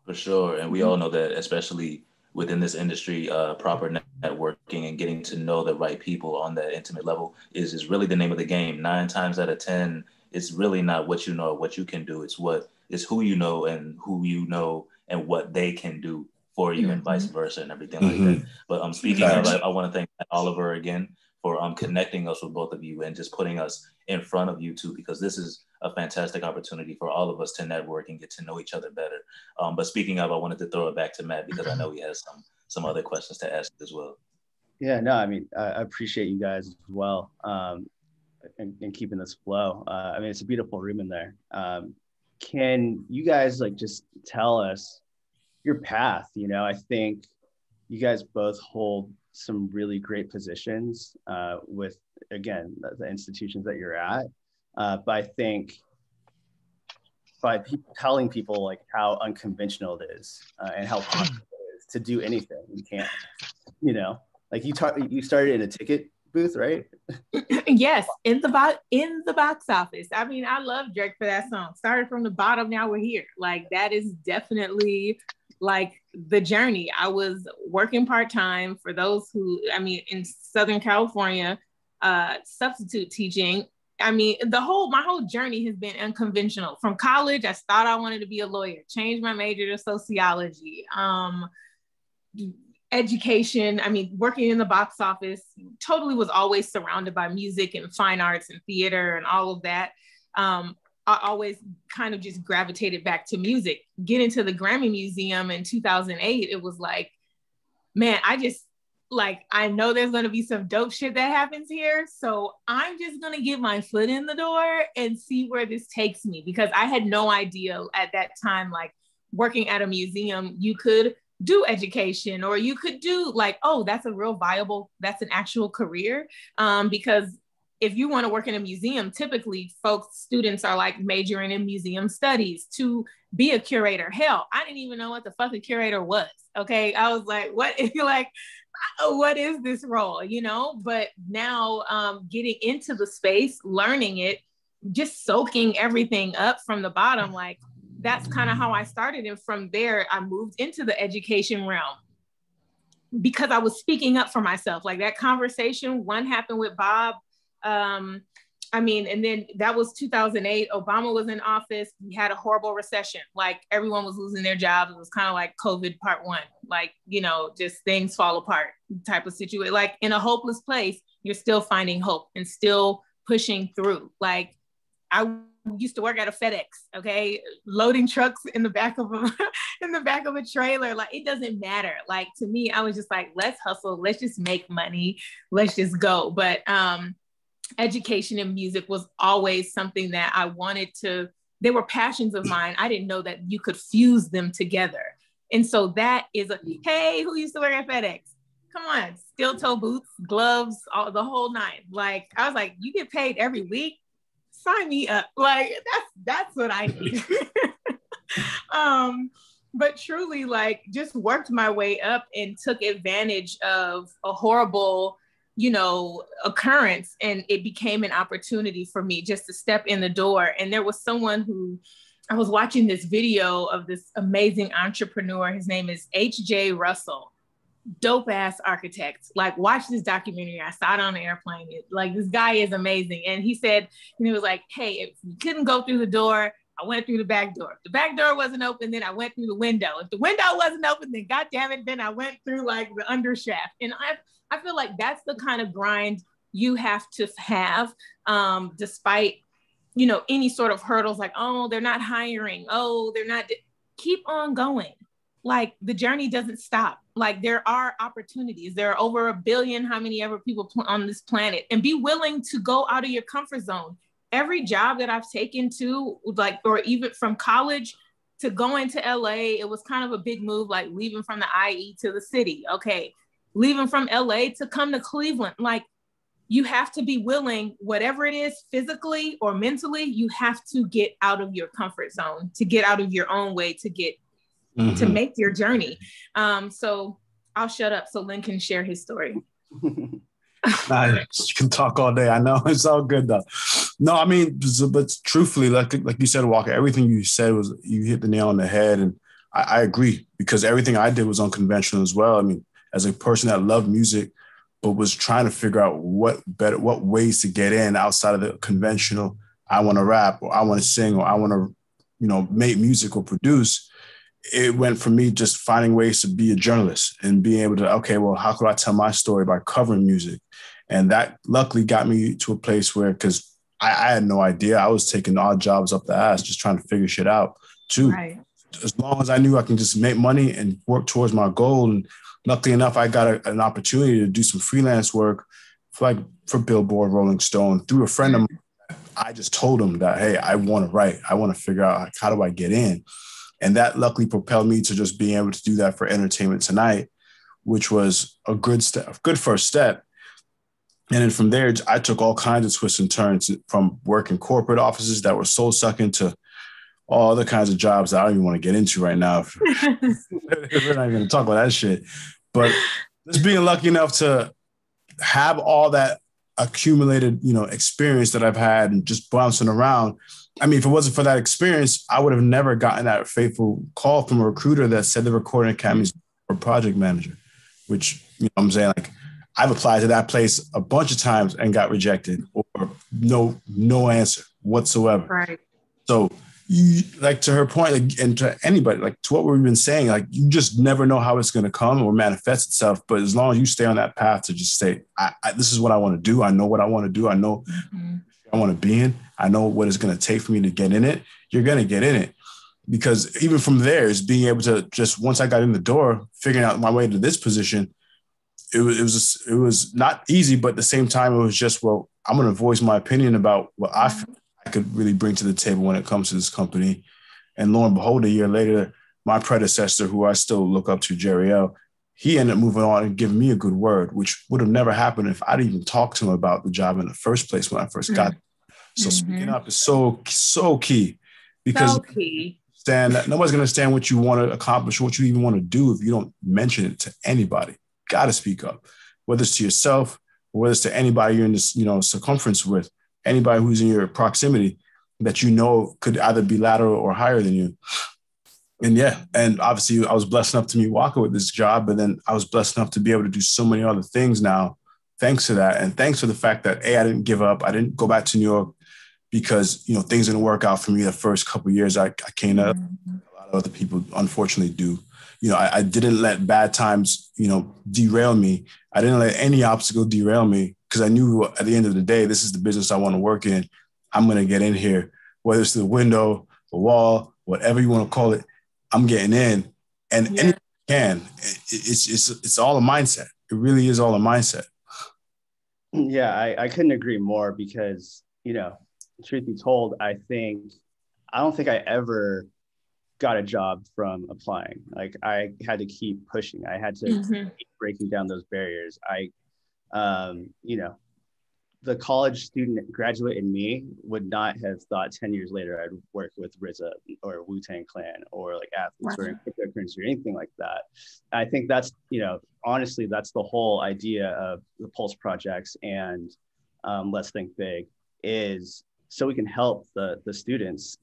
For sure. And we all know that, especially within this industry, proper networking and getting to know the right people on that intimate level is really the name of the game. 9 times out of 10, it's really not what you know, what you can do. It's who you know and what they can do for you and vice versa and everything like that. But speaking of, I want to thank Oliver again for connecting us with both of you and just putting us in front of you two, because this is a fantastic opportunity for all of us to network and get to know each other better. But speaking of, I wanted to throw it back to Matt because I know he has some other questions to ask as well. Yeah, no, I mean, I appreciate you guys as well and keeping this flow. I mean, it's a beautiful room in there. Can you guys like just tell us your path? You know, I think you guys both hold some really great positions with, again, the institutions that you're at. But I think by telling people like how unconventional it is and how possible it is to do anything, you can't, you know, like you started in a ticket booth, right? Yes, in the box office. I mean, I love Drake for that song. Started from the bottom, now we're here. Like that is definitely like the journey. I was working part-time, for those who, I mean, in Southern California, substitute teaching. I mean, my whole journey has been unconventional. From college, I thought I wanted to be a lawyer, changed my major to sociology. Education, I mean, working in the box office, totally was always surrounded by music and fine arts and theater and all of that. I always kind of just gravitated back to music. Get into the Grammy Museum in 2008, it was like, man, I know there's going to be some dope shit that happens here. So I'm just going to get my foot in the door and see where this takes me, because I had no idea at that time, like working at a museum, you could do education, or you could do like, oh, that's an actual career. Because if you want to work in a museum, typically students are like majoring in museum studies to be a curator. Hell, I didn't even know what the fuck a curator was. Okay. I was like, what is this role? You know, but now getting into the space, learning it, just soaking everything up from the bottom, like that's kind of how I started. And from there, I moved into the education realm because I was speaking up for myself. Like that conversation, one happened with Bob I mean, and then that was 2008. Obama was in office. We had a horrible recession. Like everyone was losing their jobs. It was kind of like COVID part one, like, you know, just things fall apart type of situation. Like in a hopeless place, you're still finding hope and still pushing through. Like I used to work at a FedEx, okay, loading trucks in the back of a in the back of a trailer. Like it doesn't matter. Like to me, I was just like, let's hustle, let's just make money, let's just go. But education and music was always something that I wanted to, they were passions of mine. I didn't know that you could fuse them together. And so that is a, hey, who used to work at FedEx? Come on, steel toe boots, gloves, all the whole nine. Like, I was like, you get paid every week? Sign me up. Like, that's what I need. But truly, like, just worked my way up and took advantage of a horrible, you know, occurrence, and it became an opportunity for me just to step in the door. And there was someone who, I was watching this video of this amazing entrepreneur. His name is H.J. Russell, dope ass architect. Like, watch this documentary. I saw it on the airplane. Like, this guy is amazing. And he said, and he was like, hey, if you couldn't go through the door, I went through the back door. If the back door wasn't open, then I went through the window. If the window wasn't open, then God damn it, then I went through like the undershaft. And I feel like that's the kind of grind you have to have, despite, you know, any sort of hurdles like, oh, they're not hiring. Oh, they're not, keep on going. Like the journey doesn't stop. Like there are opportunities. There are over 1 billion, how many ever people on this planet, and be willing to go out of your comfort zone. Every job that I've taken to, like, or even from college to going to LA, it was kind of a big move, like leaving from the IE to the city. Okay. Leaving from LA to come to Cleveland. Like you have to be willing, whatever it is, physically or mentally, you have to get out of your comfort zone, to get out of your own way, to get, to make your journey. So I'll shut up so Lynn can share his story. Nice. You can talk all day. I know it's all good though. No, I mean, but truthfully, like you said, Walker, everything you said was, you hit the nail on the head. And I agree, because everything I did was unconventional as well. I mean, as a person that loved music, but was trying to figure out what ways to get in outside of the conventional, I want to rap, or I want to sing, or I want to, you know, make music or produce. It went for me just finding ways to be a journalist and being able to, okay, well, how could I tell my story by covering music? And that luckily got me to a place where, because I had no idea, I was taking odd jobs up the ass, just trying to figure shit out too. Right. As long as I knew I can just make money and work towards my goal. And luckily enough, I got an opportunity to do some freelance work for Billboard, Rolling Stone, through a friend of mine. I just told him that, hey, I want to write. I want to figure out how do I get in. And that luckily propelled me to just being able to do that for Entertainment Tonight, which was a good first step. And then from there, I took all kinds of twists and turns, from working corporate offices that were soul sucking to all other kinds of jobs that I don't even want to get into right now. We're not even going to talk about that shit. But just being lucky enough to have all that accumulated, you know, experience that I've had and just bouncing around. I mean, if it wasn't for that experience, I would have never gotten that fateful call from a recruiter that said the Recording Academy's for project manager, which, you know what I'm saying, like, I've applied to that place a bunch of times and got rejected, or no answer whatsoever. Right. So, like, to her point, like, and to anybody, like, to what we've been saying, like, you just never know how it's going to come or manifest itself. But as long as you stay on that path to just say, this is what I want to do. I know what I want to do. I know I want to be in. I know what it's going to take for me to get in it. You're going to get in it. Because even from there, is being able to just, once I got in the door, figuring out my way to this position, it was not easy, but at the same time, it was just, well, I'm going to voice my opinion about what I feel I could really bring to the table when it comes to this company. And lo and behold, a year later, my predecessor, who I still look up to, Jerry L., he ended up moving on and giving me a good word, which would have never happened if I'd even talked to him about the job in the first place when I first got there. So speaking up is so key, because nobody's going to understand what you want to accomplish, what you even want to do, if you don't mention it to anybody. Got to speak up, whether it's to yourself or whether it's to anybody you're in this, you know, circumference with, anybody who's in your proximity that you know could either be lateral or higher than you. And yeah, and obviously I was blessed enough to meet Nwaka with this job, but then I was blessed enough to be able to do so many other things now thanks to that. And thanks to the fact that I didn't give up. I didn't go back to New York because, you know, things didn't work out for me the first couple of years. I came out. A lot of other people unfortunately do. You know, I didn't let bad times, you know, derail me. I didn't let any obstacle derail me because I knew at the end of the day, this is the business I want to work in. I'm going to get in here, whether it's the window, the wall, whatever you want to call it, I'm getting in. And anything I can. It's all a mindset. It really is all a mindset. Yeah, I couldn't agree more because, you know, truth be told, I don't think I ever got a job from applying. Like, I had to keep pushing. I had to keep breaking down those barriers. You know, the college student graduate in me would not have thought 10 years later I'd work with RZA or Wu-Tang Clan or like athletes or cryptocurrency or anything like that. I think that's, you know, honestly, that's the whole idea of the Pulse projects and Let's Think Big, is so we can help the students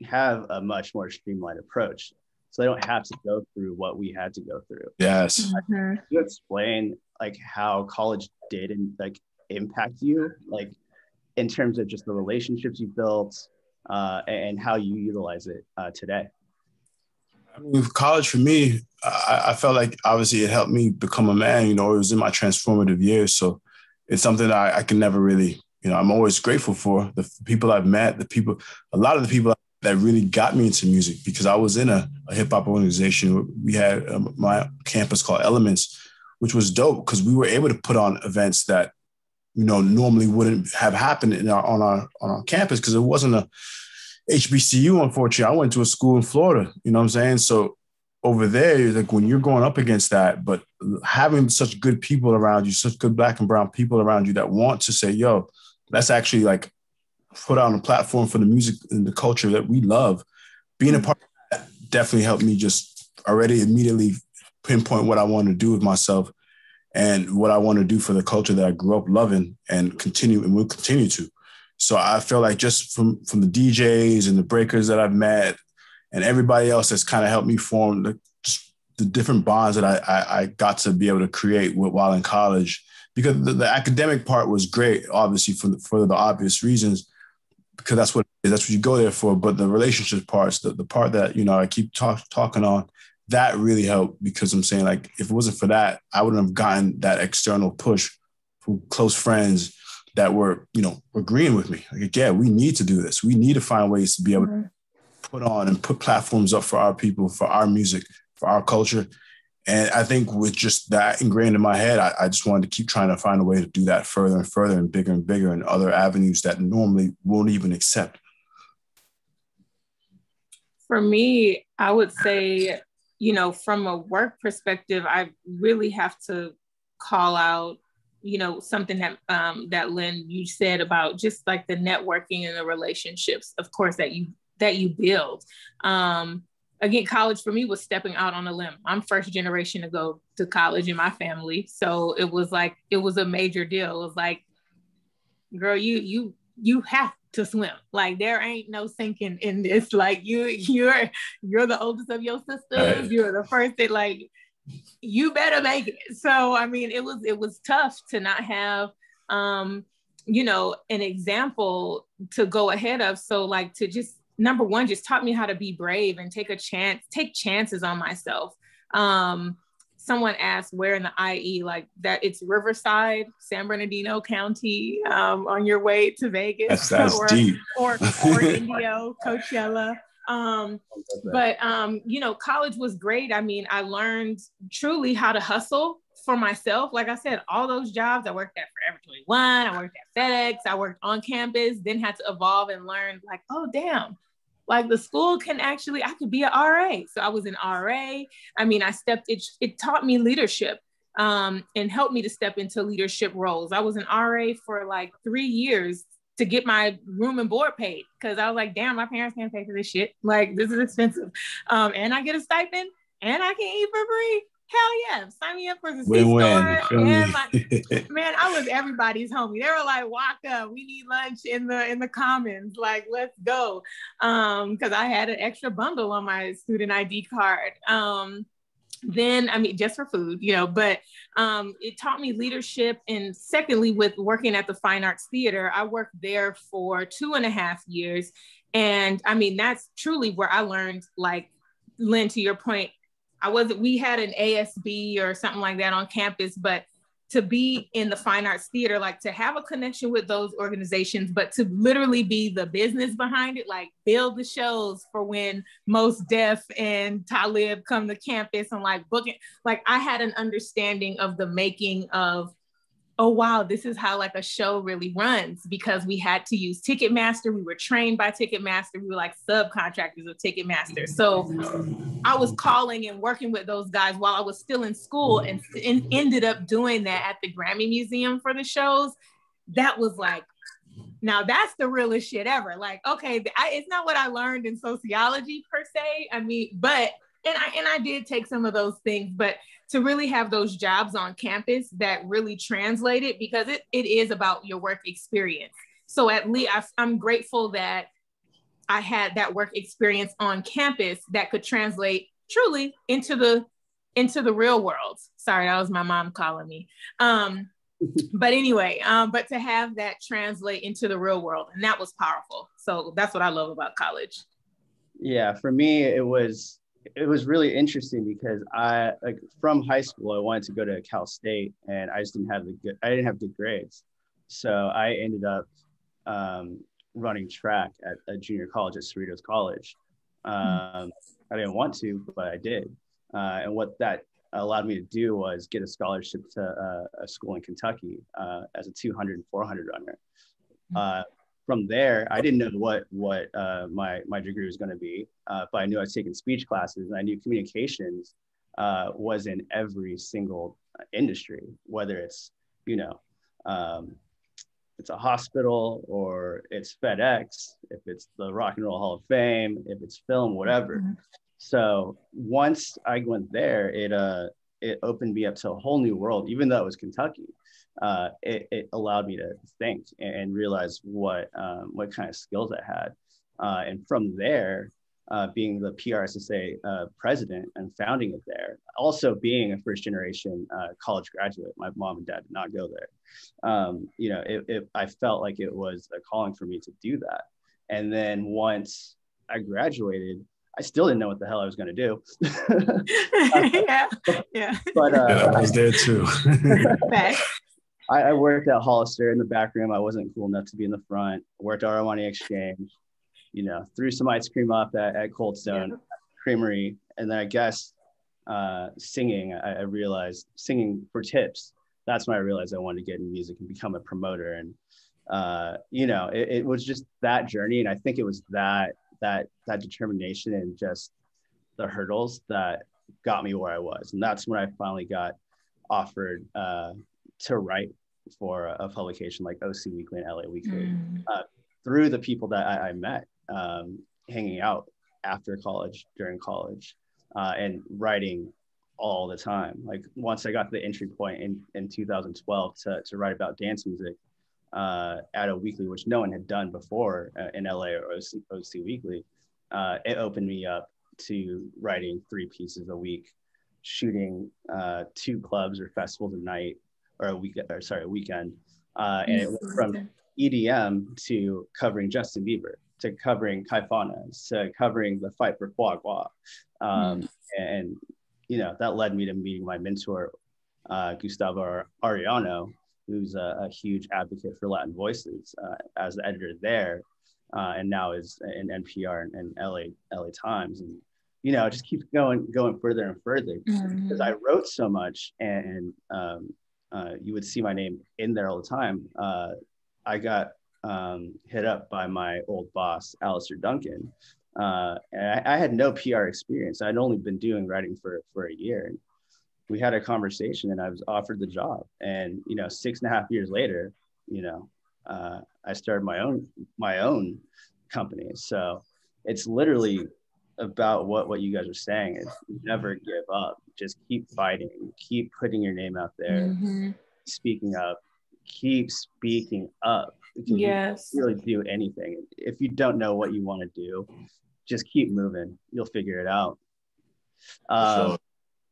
have a much more streamlined approach, so they don't have to go through what we had to go through. Yes. You explain like how college did and like impact you, like in terms of just the relationships you built and how you utilize it today? With college for me, I felt like obviously it helped me become a man. You know, it was in my transformative years, so it's something that I can never really, you know, I'm always grateful for the people I've met, a lot of the people that really got me into music, because I was in a hip hop organization. We had my campus called Elements, which was dope because we were able to put on events that, you know, normally wouldn't have happened on our campus because it wasn't a HBCU, unfortunately. I went to a school in Florida, you know what I'm saying? So over there, like when you're going up against that, but having such good people around you, such good Black and brown people around you that want to say, yo, let's actually like put on a platform for the music and the culture that we love. Being a part of that definitely helped me just already immediately pinpoint what I want to do with myself and what I want to do for the culture that I grew up loving and will continue to. So I feel like just from the DJs and the breakers that I've met and everybody else that's kind of helped me form the different bonds that I got to be able to create while in college, because the academic part was great, obviously for the obvious reasons, because that's what you go there for. But the relationship parts, the part that, you know, I keep talking on, that really helped, because I'm saying, like, if it wasn't for that, I wouldn't have gotten that external push from close friends that were, you know, agreeing with me. Like, yeah, we need to do this. We need to find ways to be able to put on and put platforms up for our people, for our music, for our culture. And I think with just that ingrained in my head, I just wanted to keep trying to find a way to do that further and further and bigger in other avenues that normally won't even accept. For me, I would say, you know, from a work perspective, I really have to call out, you know, something that Lynn, you said about just like the networking and the relationships, of course, that you build. Again, college for me was stepping out on a limb. I'm first generation to go to college in my family. So it was a major deal. It was like, girl, you have to swim. Like, there ain't no sinking in this. Like, you're the oldest of your sisters. Right. You're the first that, like, you better make it. So, I mean, it was tough to not have, you know, an example to go ahead of. So, like, to just, number one, just taught me how to be brave and take chances on myself. Someone asked where in the IE, like that it's Riverside, San Bernardino County, on your way to Vegas. That's deep. Or Indio, Coachella. But you know, college was great. I mean, I learned truly how to hustle for myself. Like I said, all those jobs, I worked at Forever 21, I worked at FedEx, I worked on campus, then had to evolve and learn, like, oh, damn, like the school can actually, I could be an RA. So I was an RA. I mean, it taught me leadership and helped me to step into leadership roles. I was an RA for like 3 years to get my room and board paid, because I was like, damn, my parents can't pay for this shit. Like, this is expensive. And I get a stipend and I can eat for free. Hell yeah, sign me up for the C-store. And man, I was everybody's homie. They were like, Waka, we need lunch in the commons. Like, let's go. Because I had an extra bundle on my student ID card. then, I mean, just for food, you know, but it taught me leadership. And secondly, with working at the Fine Arts Theater, I worked there for 2.5 years. And I mean, that's truly where I learned, like, Lynn, to your point, we had an ASB or something like that on campus, but to be in the Fine Arts Theater, like to have a connection with those organizations, but to literally be the business behind it, like build the shows for when Mos Def and Talib come to campus and like book it. Like I had an understanding of the making of, oh, wow, this is how like a show really runs, because we had to use Ticketmaster. We were trained by Ticketmaster. We were like subcontractors of Ticketmaster. So I was calling and working with those guys while I was still in school, and ended up doing that at the Grammy Museum for the shows. That was like, now that's the realest shit ever. Like, okay, it's not what I learned in sociology per se. I mean, but, and I did take some of those things, but to really have those jobs on campus that really translated, because it is about your work experience. So at least I'm grateful that I had that work experience on campus that could translate truly into the real world. Sorry, that was my mom calling me. But anyway, but to have that translate into the real world, and that was powerful. So that's what I love about college. Yeah, for me, it was really interesting because from high school, I wanted to go to Cal State, and I just didn't have good grades. So I ended up running track at a junior college at Cerritos College. I didn't want to, but I did. And what that allowed me to do was get a scholarship to a school in Kentucky as a 200 and 400 runner. From there, I didn't know what my degree was going to be, but I knew I was taking speech classes, and I knew communications was in every single industry, whether it's, it's a hospital or it's FedEx, if it's the Rock and Roll Hall of Fame, if it's film, whatever. Mm-hmm. So once I went there, it opened me up to a whole new world, even though it was Kentucky. It allowed me to think and realize what kind of skills I had. And from there, being the PRSSA president and founding it there, also being a first generation college graduate, my mom and dad did not go there. I felt like it was a calling for me to do that. And then once I graduated, I still didn't know what the hell I was going to do. Yeah. But I was there too. I worked at Hollister in the back room. I wasn't cool enough to be in the front. Worked at Armani Exchange, threw some ice cream up at Cold Stone Creamery. And then I guess singing, I realized singing for tips. That's when I realized I wanted to get in music and become a promoter. And, it was just that journey. And I think it was that determination and just the hurdles that got me where I was. And that's when I finally got offered to write for a publication like OC Weekly and LA Weekly through the people that I met hanging out after college, during college, and writing all the time. Like once I got to the entry point in 2012 to write about dance music at a weekly, which no one had done before in LA or OC Weekly, it opened me up to writing 3 pieces a week, shooting 2 clubs or festivals a night, or a weekend. And it went from EDM to covering Justin Bieber, to covering Caifanes, to covering the fight for Gua Gua. And, that led me to meeting my mentor, Gustavo Arellano, who's a huge advocate for Latin voices as the editor there, and now is in NPR and LA Times. And, it just keeps going further and further because I wrote so much, and you would see my name in there all the time. I got hit up by my old boss, Alistair Duncan. And I had no PR experience. I'd only been doing writing for a year. And we had a conversation and I was offered the job. And, 6.5 years later, I started my own company. So it's literally about what you guys are saying is never give up. Just keep fighting, keep putting your name out there, speaking up, keep speaking up. Because you can really do anything. If you don't know what you want to do, just keep moving. You'll figure it out. Sure.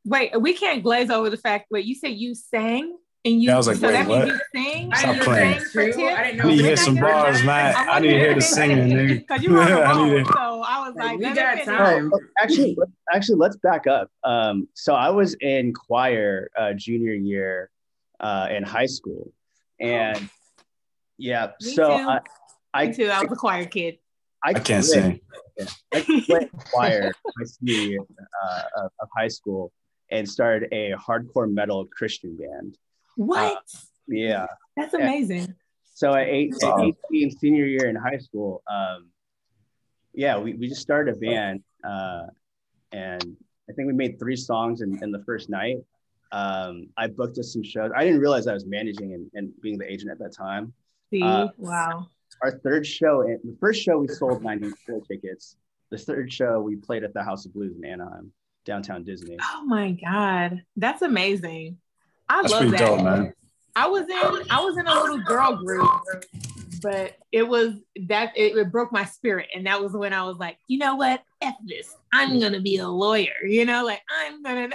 Wait, we can't glaze over the fact. Wait, you said you sang and you. Yeah, I was like, so wait, that what? means you sing. Stop playing. I didn't know. I need to hear some bars, man. I need to hear the singing, nigga. Because you were on the roll, so I was like, we got finish. time. Oh, actually, let's back up. So I was in choir junior year in high school, and yeah, Me so too. Me too. I was a choir kid. I can't sing. I quit choir my senior year of high school and started a hardcore metal Christian band. What? Yeah. That's amazing. So at 18, senior year in high school, we just started a band, and I think we made 3 songs in the first night. I booked us some shows. I didn't realize I was managing and being the agent at that time. See, wow. Our third show, the first show we sold 94 tickets. The third show we played at the House of Blues in Anaheim, downtown Disney. Oh my God, that's amazing. That's love pretty that. dope, man. I was in a little girl group, but it broke my spirit, and that was when I was like, you know what, F this, I'm gonna be a lawyer. I'm gonna.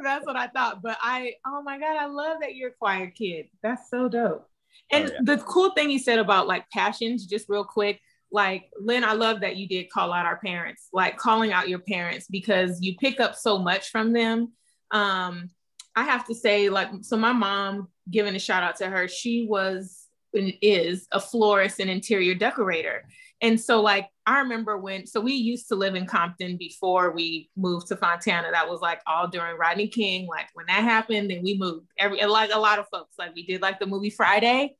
That's what I thought. But oh my God, I love that you're a choir kid. That's so dope. And the cool thing you said about like passions, just real quick, like Lynn, I love that you did call out our parents, like calling out your parents, because you pick up so much from them. I have to say, so my mom, giving a shout out to her, she was and is a florist and interior decorator. And so I remember we used to live in Compton before we moved to Fontana. That was all during Rodney King. When that happened, then we moved. Like a lot of folks, we did the movie Friday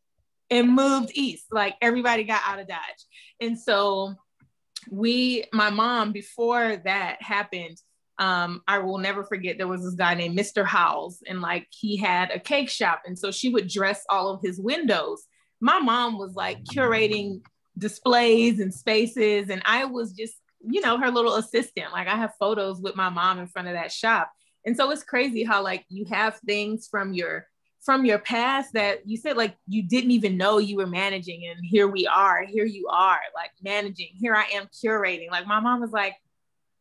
and moved east. Everybody got out of Dodge. And so my mom, before that happened, I will never forget, there was this guy named Mr. Howells, and he had a cake shop. And so she would dress all of his windows. My mom was curating displays and spaces, and I was just, her little assistant. I have photos with my mom in front of that shop. And so it's crazy how you have things from your past that you said you didn't even know you were managing, and here you are managing, here I am curating. My mom was like,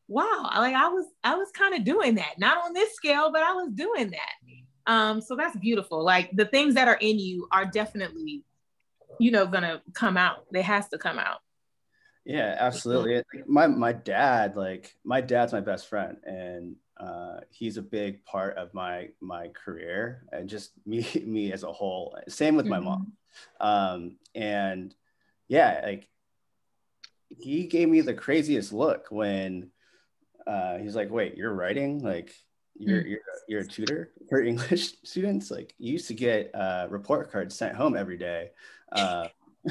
wow, I was kind of doing that, not on this scale, but I was doing that. So that's beautiful. The things that are in you are definitely, gonna come out. They has to come out. Yeah, absolutely. My dad's my best friend, and he's a big part of my career and just me as a whole. Same with my mom. And yeah, he gave me the craziest look when he's like, wait, you're writing? You're a tutor for English students? You used to get report cards sent home every day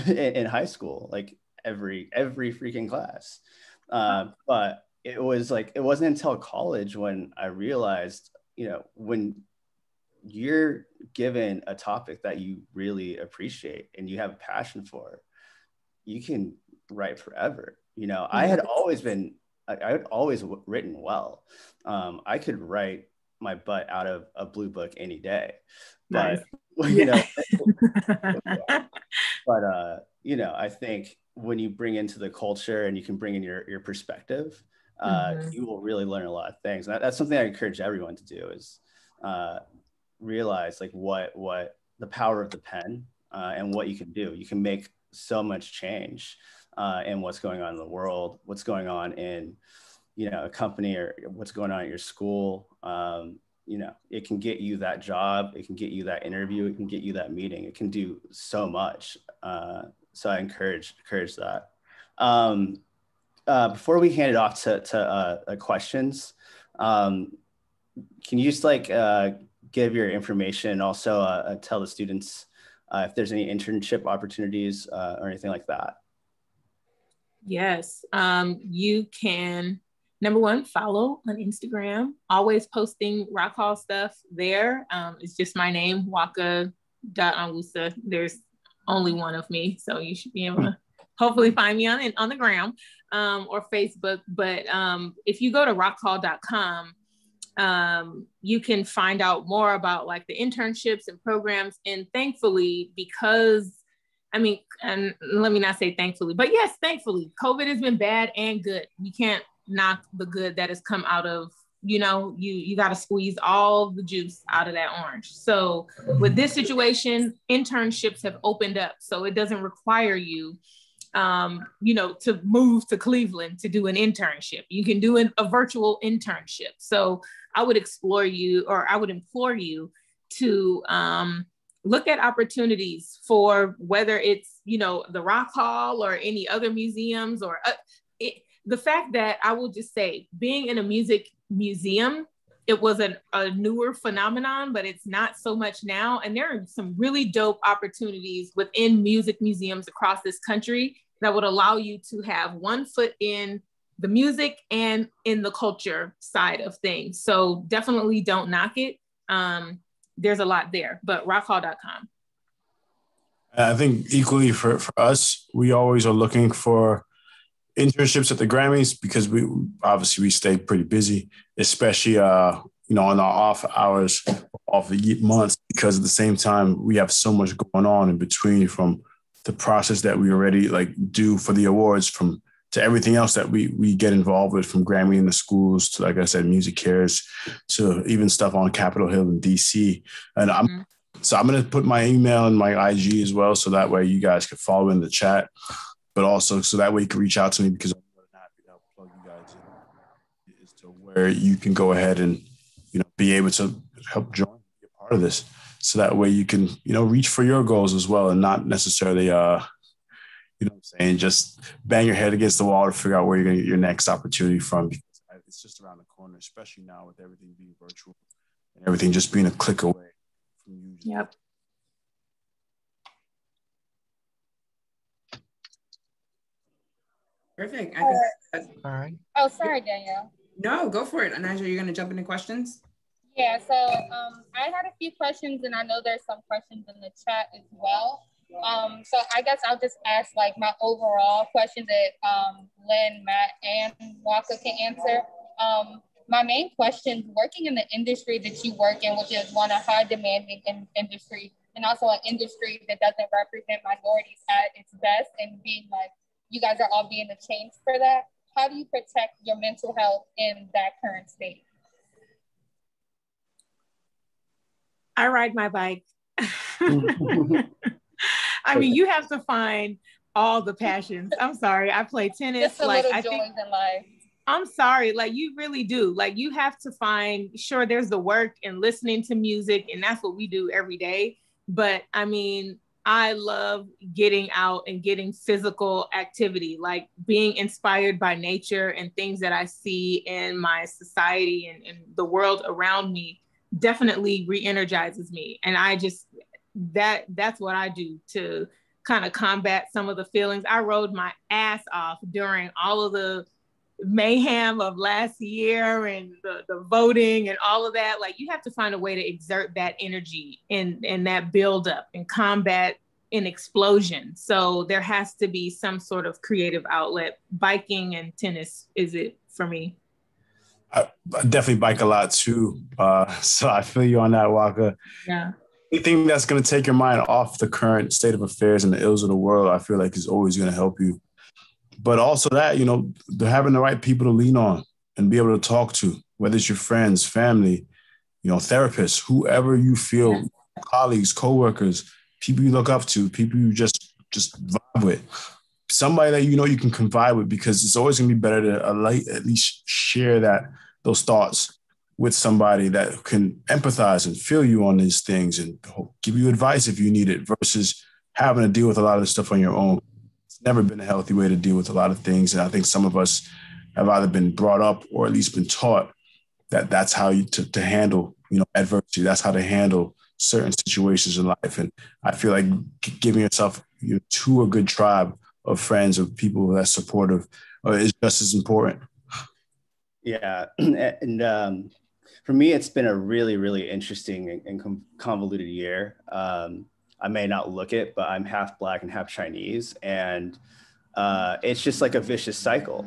in high school, every freaking class. But it wasn't until college when I realized, when you're given a topic that you really appreciate and you have a passion for, you can write forever. I had always written well. I could write my butt out of a blue book any day, but I think when you bring into the culture and you can bring in your perspective, you will really learn a lot of things. And that's something I encourage everyone to do, is realize what the power of the pen and what you can do. You can make so much change in what's going on in the world, what's going on in a company, or what's going on at your school. It can get you that job, it can get you that interview, it can get you that meeting, it can do so much. So I encourage that. Before we hand it off to questions, can you just give your information and also tell the students if there's any internship opportunities or anything like that? Yes, you can, number one, follow on Instagram, always posting Rock Hall stuff there. It's just my name, Nwaka Onwusa. There's only one of me, so you should be able to hopefully find me on the gram or Facebook. But if you go to rockhall.com, you can find out more about the internships and programs. And thankfully, because and let me not say thankfully, but yes, thankfully, COVID has been bad and good. We can't knock the good that has come out of you got to squeeze all the juice out of that orange. So with this situation, internships have opened up. So it doesn't require you, to move to Cleveland to do an internship. You can do a virtual internship. So I would implore you to look at opportunities for whether it's, the Rock Hall or any other museums or the fact that I will just say being in a music museum, it was a newer phenomenon, but it's not so much now. And there are some really dope opportunities within music museums across this country that would allow you to have one foot in the music and in the culture side of things. So definitely don't knock it. There's a lot there, but rockhall.com. I think equally for us, we always are looking for internships at the Grammys because we stay pretty busy, especially on our off hours, off the months, because at the same time we have so much going on in between, from the process that we already do for the awards, to everything else that we get involved with, from Grammy in the schools to, like I said, Music Cares, to even stuff on Capitol Hill in DC. And I'm going to put my email and my IG as well, so that way you guys can follow in the chat. But also so that way you can reach out to me, because I'm more than happy to help plug you guys in as to where you can go ahead and, be able to help join, be a part of this. So that way you can, reach for your goals as well, and not necessarily, just bang your head against the wall to figure out where you're going to get your next opportunity from, because it's just around the corner, especially now with everything being virtual and everything just being a click away from you. Yep. Perfect. All right. Oh, sorry, Danielle. No, go for it. Anaja, you're going to jump into questions? Yeah, so I had a few questions, and I know there's some questions in the chat as well. So I guess I'll just ask my overall questions that Lynn, Matt, and Nwaka can answer. My main question, working in the industry that you work in, which is one of high demanding industry, and also an industry that doesn't represent minorities at its best, and being you guys are all being the change for that. How do you protect your mental health in that current state? I ride my bike. I mean, you have to find all the passions. I'm sorry, I play tennis. Just a little joys in life. I'm sorry, you really do. You have to find, sure, there's the work and listening to music, and that's what we do every day. But I mean, I love getting out and getting physical activity, being inspired by nature and things that I see in my society and the world around me definitely re-energizes me. And I just, that's what I do to kind of combat some of the feelings. I rode my ass off during all of the mayhem of last year and the voting and all of that. You have to find a way to exert that energy and that buildup and combat an explosion. So there has to be some sort of creative outlet. Biking and tennis is it for me. I definitely bike a lot too. So I feel you on that, Nwaka. Yeah. Anything that's going to take your mind off the current state of affairs and the ills of the world, I feel like is always going to help you. But also that, having the right people to lean on and be able to talk to, whether it's your friends, family, therapists, whoever you feel, colleagues, coworkers, people you look up to, people you just vibe with, somebody that you can confide with, because it's always going to be better to at least share those thoughts with somebody that can empathize and feel you on these things and give you advice if you need it, versus having to deal with a lot of this stuff on your own. It's never been a healthy way to deal with a lot of things. And I think some of us have either been brought up or at least been taught that that's how to handle, adversity. That's how to handle certain situations in life. And I feel like giving yourself to a good tribe of friends, of people that's supportive, is just as important. Yeah. And for me, it's been a really, really interesting and convoluted year. I may not look it, but I'm half Black and half Chinese. And it's just like a vicious cycle.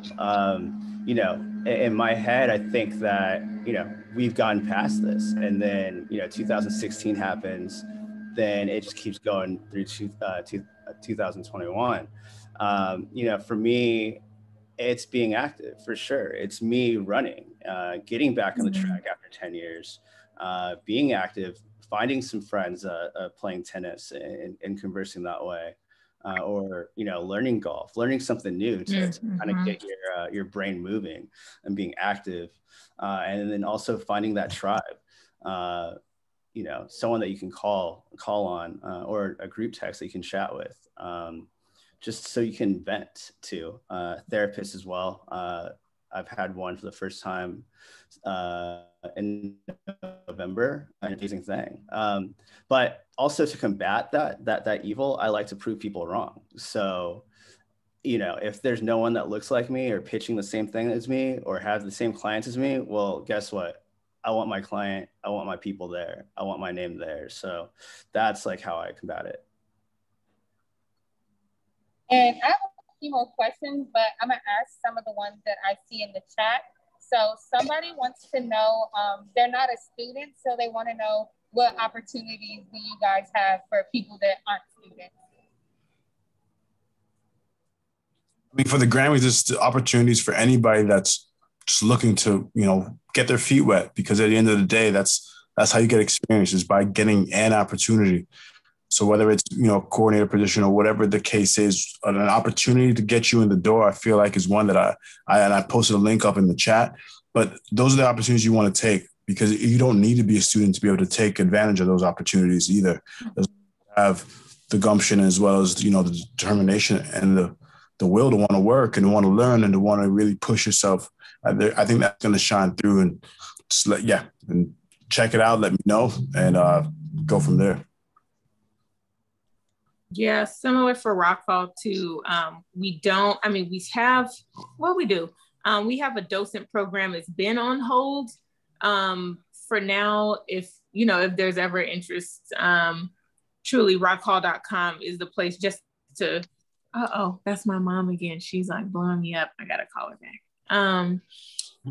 In my head, I think that, we've gotten past this. And then, 2016 happens, then it just keeps going through 2021. For me, it's being active for sure. It's me running. getting back on the track after 10 years, being active, finding some friends, playing tennis and conversing that way, or, you know, learning golf, learning something new to kind of get your brain moving and being active. And then also finding that tribe, you know, someone that you can call on, or a group text that you can chat with, just so you can vent to. Therapists as well. I've had one for the first time in November, an amazing thing. But also to combat that evil, I like to prove people wrong. So, you know, if there's no one that looks like me or pitching the same thing as me or have the same clients as me, well, guess what? I want my client, I want my people there, I want my name there. So that's like how I combat it. And I have a few more questions, but I'm gonna ask some of the ones that I see in the chat. So somebody wants to know, they're not a student, so they wanna know what opportunities do you guys have for people that aren't students? I mean, for the Grammys, there's the opportunities for anybody that's just looking to, you know, get their feet wet, because at the end of the day, that's how you get experience, is by getting an opportunity. So whether it's, you know, coordinator position or whatever the case is, an opportunity to get you in the door, I feel like is one that I posted a link up in the chat. But those are the opportunities you want to take, because you don't need to be a student to be able to take advantage of those opportunities either. Have the gumption as well as, you know, the determination and the will to want to work and to want to learn and to want to really push yourself. I think that's going to shine through, and just and check it out. Let me know, and go from there. Yeah, similar for Rockfall too. We have a docent program that's been on hold for now. If there's ever interest, truly rockhall.com is the place just to, that's my mom again. She's like blowing me up. I gotta call her back.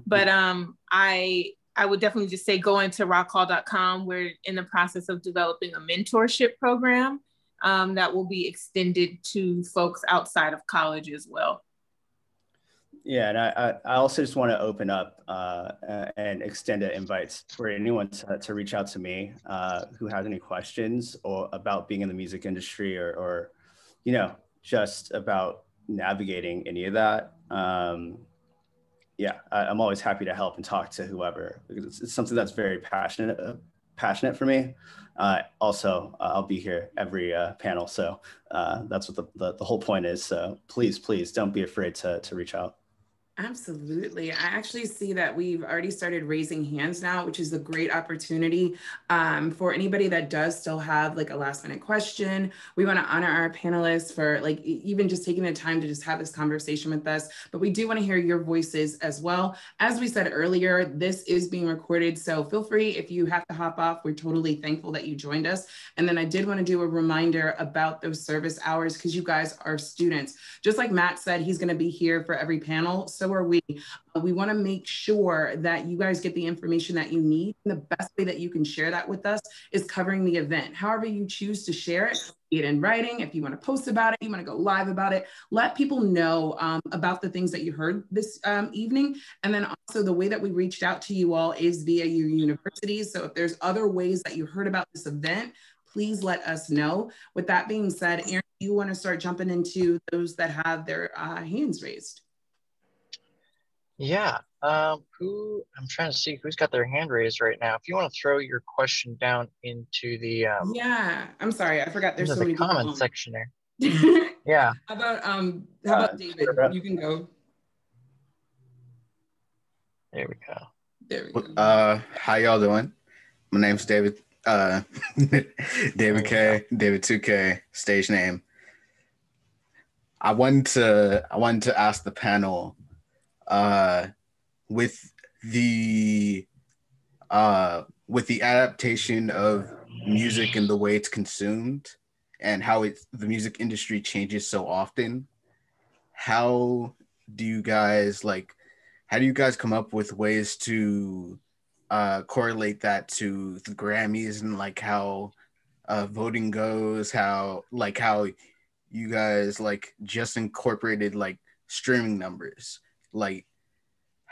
But I would definitely just say go into rockhall.com. We're in the process of developing a mentorship program that will be extended to folks outside of college as well. Yeah, and I also just want to open up and extend invites for anyone to reach out to me who has any questions or about being in the music industry or just about navigating any of that. I'm always happy to help and talk to whoever, because it's something that's very passionate for me. Also, I'll be here every panel, so that's what the whole point is. So please don't be afraid to reach out. Absolutely. I actually see that we've already started raising hands now, which is a great opportunity for anybody that does still have like a last minute question. We want to honor our panelists for like even just taking the time to just have this conversation with us, but we do want to hear your voices as well. As we said earlier, this is being recorded, so feel free if you have to hop off. We're totally thankful that you joined us. And then I did want to do a reminder about those service hours, because you guys are students. Just like Matt said, he's going to be here for every panel. So are we. We want to make sure that you guys get the information that you need. And the best way that you can share that with us is covering the event. However you choose to share it, be it in writing, if you want to post about it, you want to go live about it, let people know about the things that you heard this evening. And then also the way that we reached out to you all is via your universities. So if there's other ways that you heard about this event, please let us know. With that being said, Aaron, you want to start jumping into those that have their hands raised? Yeah, I'm trying to see who's got their hand raised right now. If you want to throw your question down into the yeah, I'm sorry, I forgot there's so many comment section there. Yeah. How about David? You can go. There we go. There we go. How y'all doing? My name's David. David K. David 2K, stage name. I wanted to ask the panel, with the adaptation of music and the way it's consumed and how the music industry changes so often, how do you guys come up with ways to correlate that to the Grammys and like how voting goes, how you guys like just incorporated like streaming numbers, like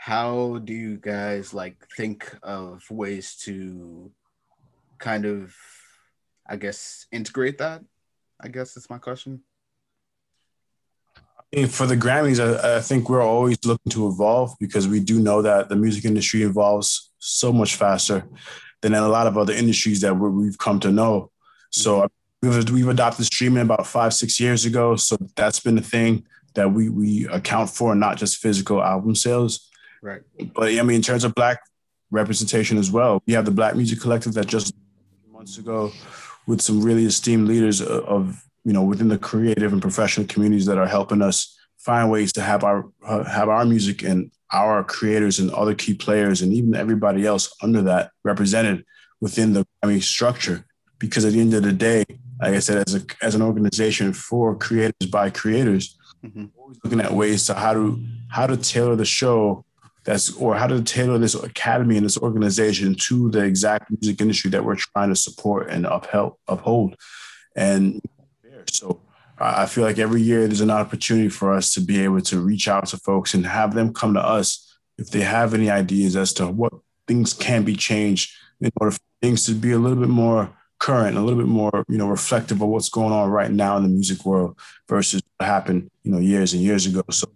how do you guys like think of ways to kind of, I guess, integrate that? I guess that's my question. For the Grammys, I think we're always looking to evolve because we do know that the music industry evolves so much faster than a lot of other industries that we've come to know. So we've adopted streaming about 5-6 years ago. So that's been the thing that we account for, not just physical album sales. Right. But I mean, in terms of Black representation as well, we have the Black Music Collective that just months ago with some really esteemed leaders of within the creative and professional communities that are helping us find ways to have our music and our creators and other key players and even everybody else under that represented within the Grammy structure. Because at the end of the day, like I said, as an organization for creators by creators, always looking at ways to how to tailor the show how to tailor this academy and this organization to the exact music industry that we're trying to support and uphold. And so I feel like every year there's an opportunity for us to be able to reach out to folks and have them come to us if they have any ideas as to what things can be changed in order for things to be a little bit more current, a little bit more, reflective of what's going on right now in the music world versus what happened, years and years ago. So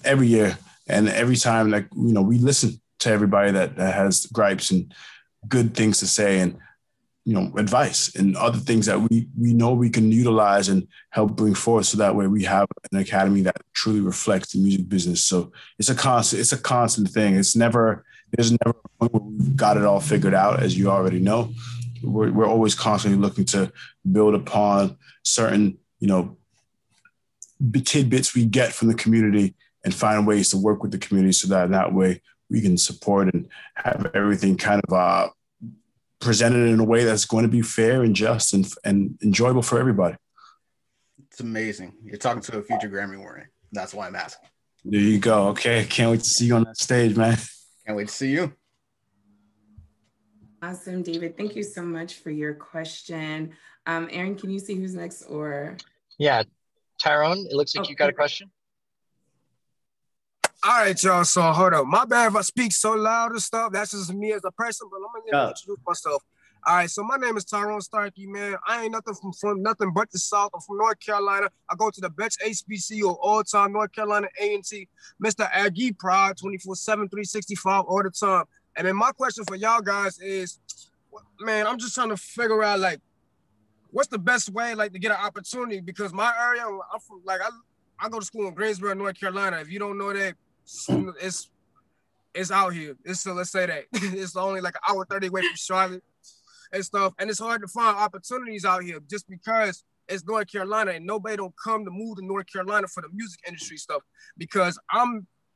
every year and every time, we listen to everybody that has gripes and good things to say and, advice and other things that we know we can utilize and help bring forth. So that way we have an academy that truly reflects the music business. So it's a constant thing. There's never a point where we've got it all figured out, as you already know. We're always constantly looking to build upon certain, tidbits we get from the community and find ways to work with the community so that way we can support and have everything kind of presented in a way that's going to be fair and just and enjoyable for everybody. It's amazing. You're talking to a future Grammy winner. That's why I'm asking. There you go. Okay. Can't wait to see you on that stage, man. Can't wait to see you. Awesome, David. Thank you so much for your question. Aaron, can you see who's next or? Yeah, Tyrone, it looks like you got a question. All right, y'all. So hold up. My bad if I speak so loud and stuff. That's just me as a person, but I'm gonna introduce myself. All right, so my name is Tyrone Starkey, man. I ain't nothing from nothing but the South. I'm from North Carolina. I go to the best HBCU of all time, North Carolina A&T. Mr. Aggie Pride, 24/7, 365 all the time. And then my question for y'all guys is, man, I'm just trying to figure out, like, what's the best way, like, to get an opportunity? Because my area, I'm from, like, I go to school in Greensboro, North Carolina. If you don't know that, it's out here. So let's say that. It's only like an hour 30 away from Charlotte and stuff. And it's hard to find opportunities out here just because it's North Carolina and nobody don't come to move to North Carolina for the music industry stuff. Because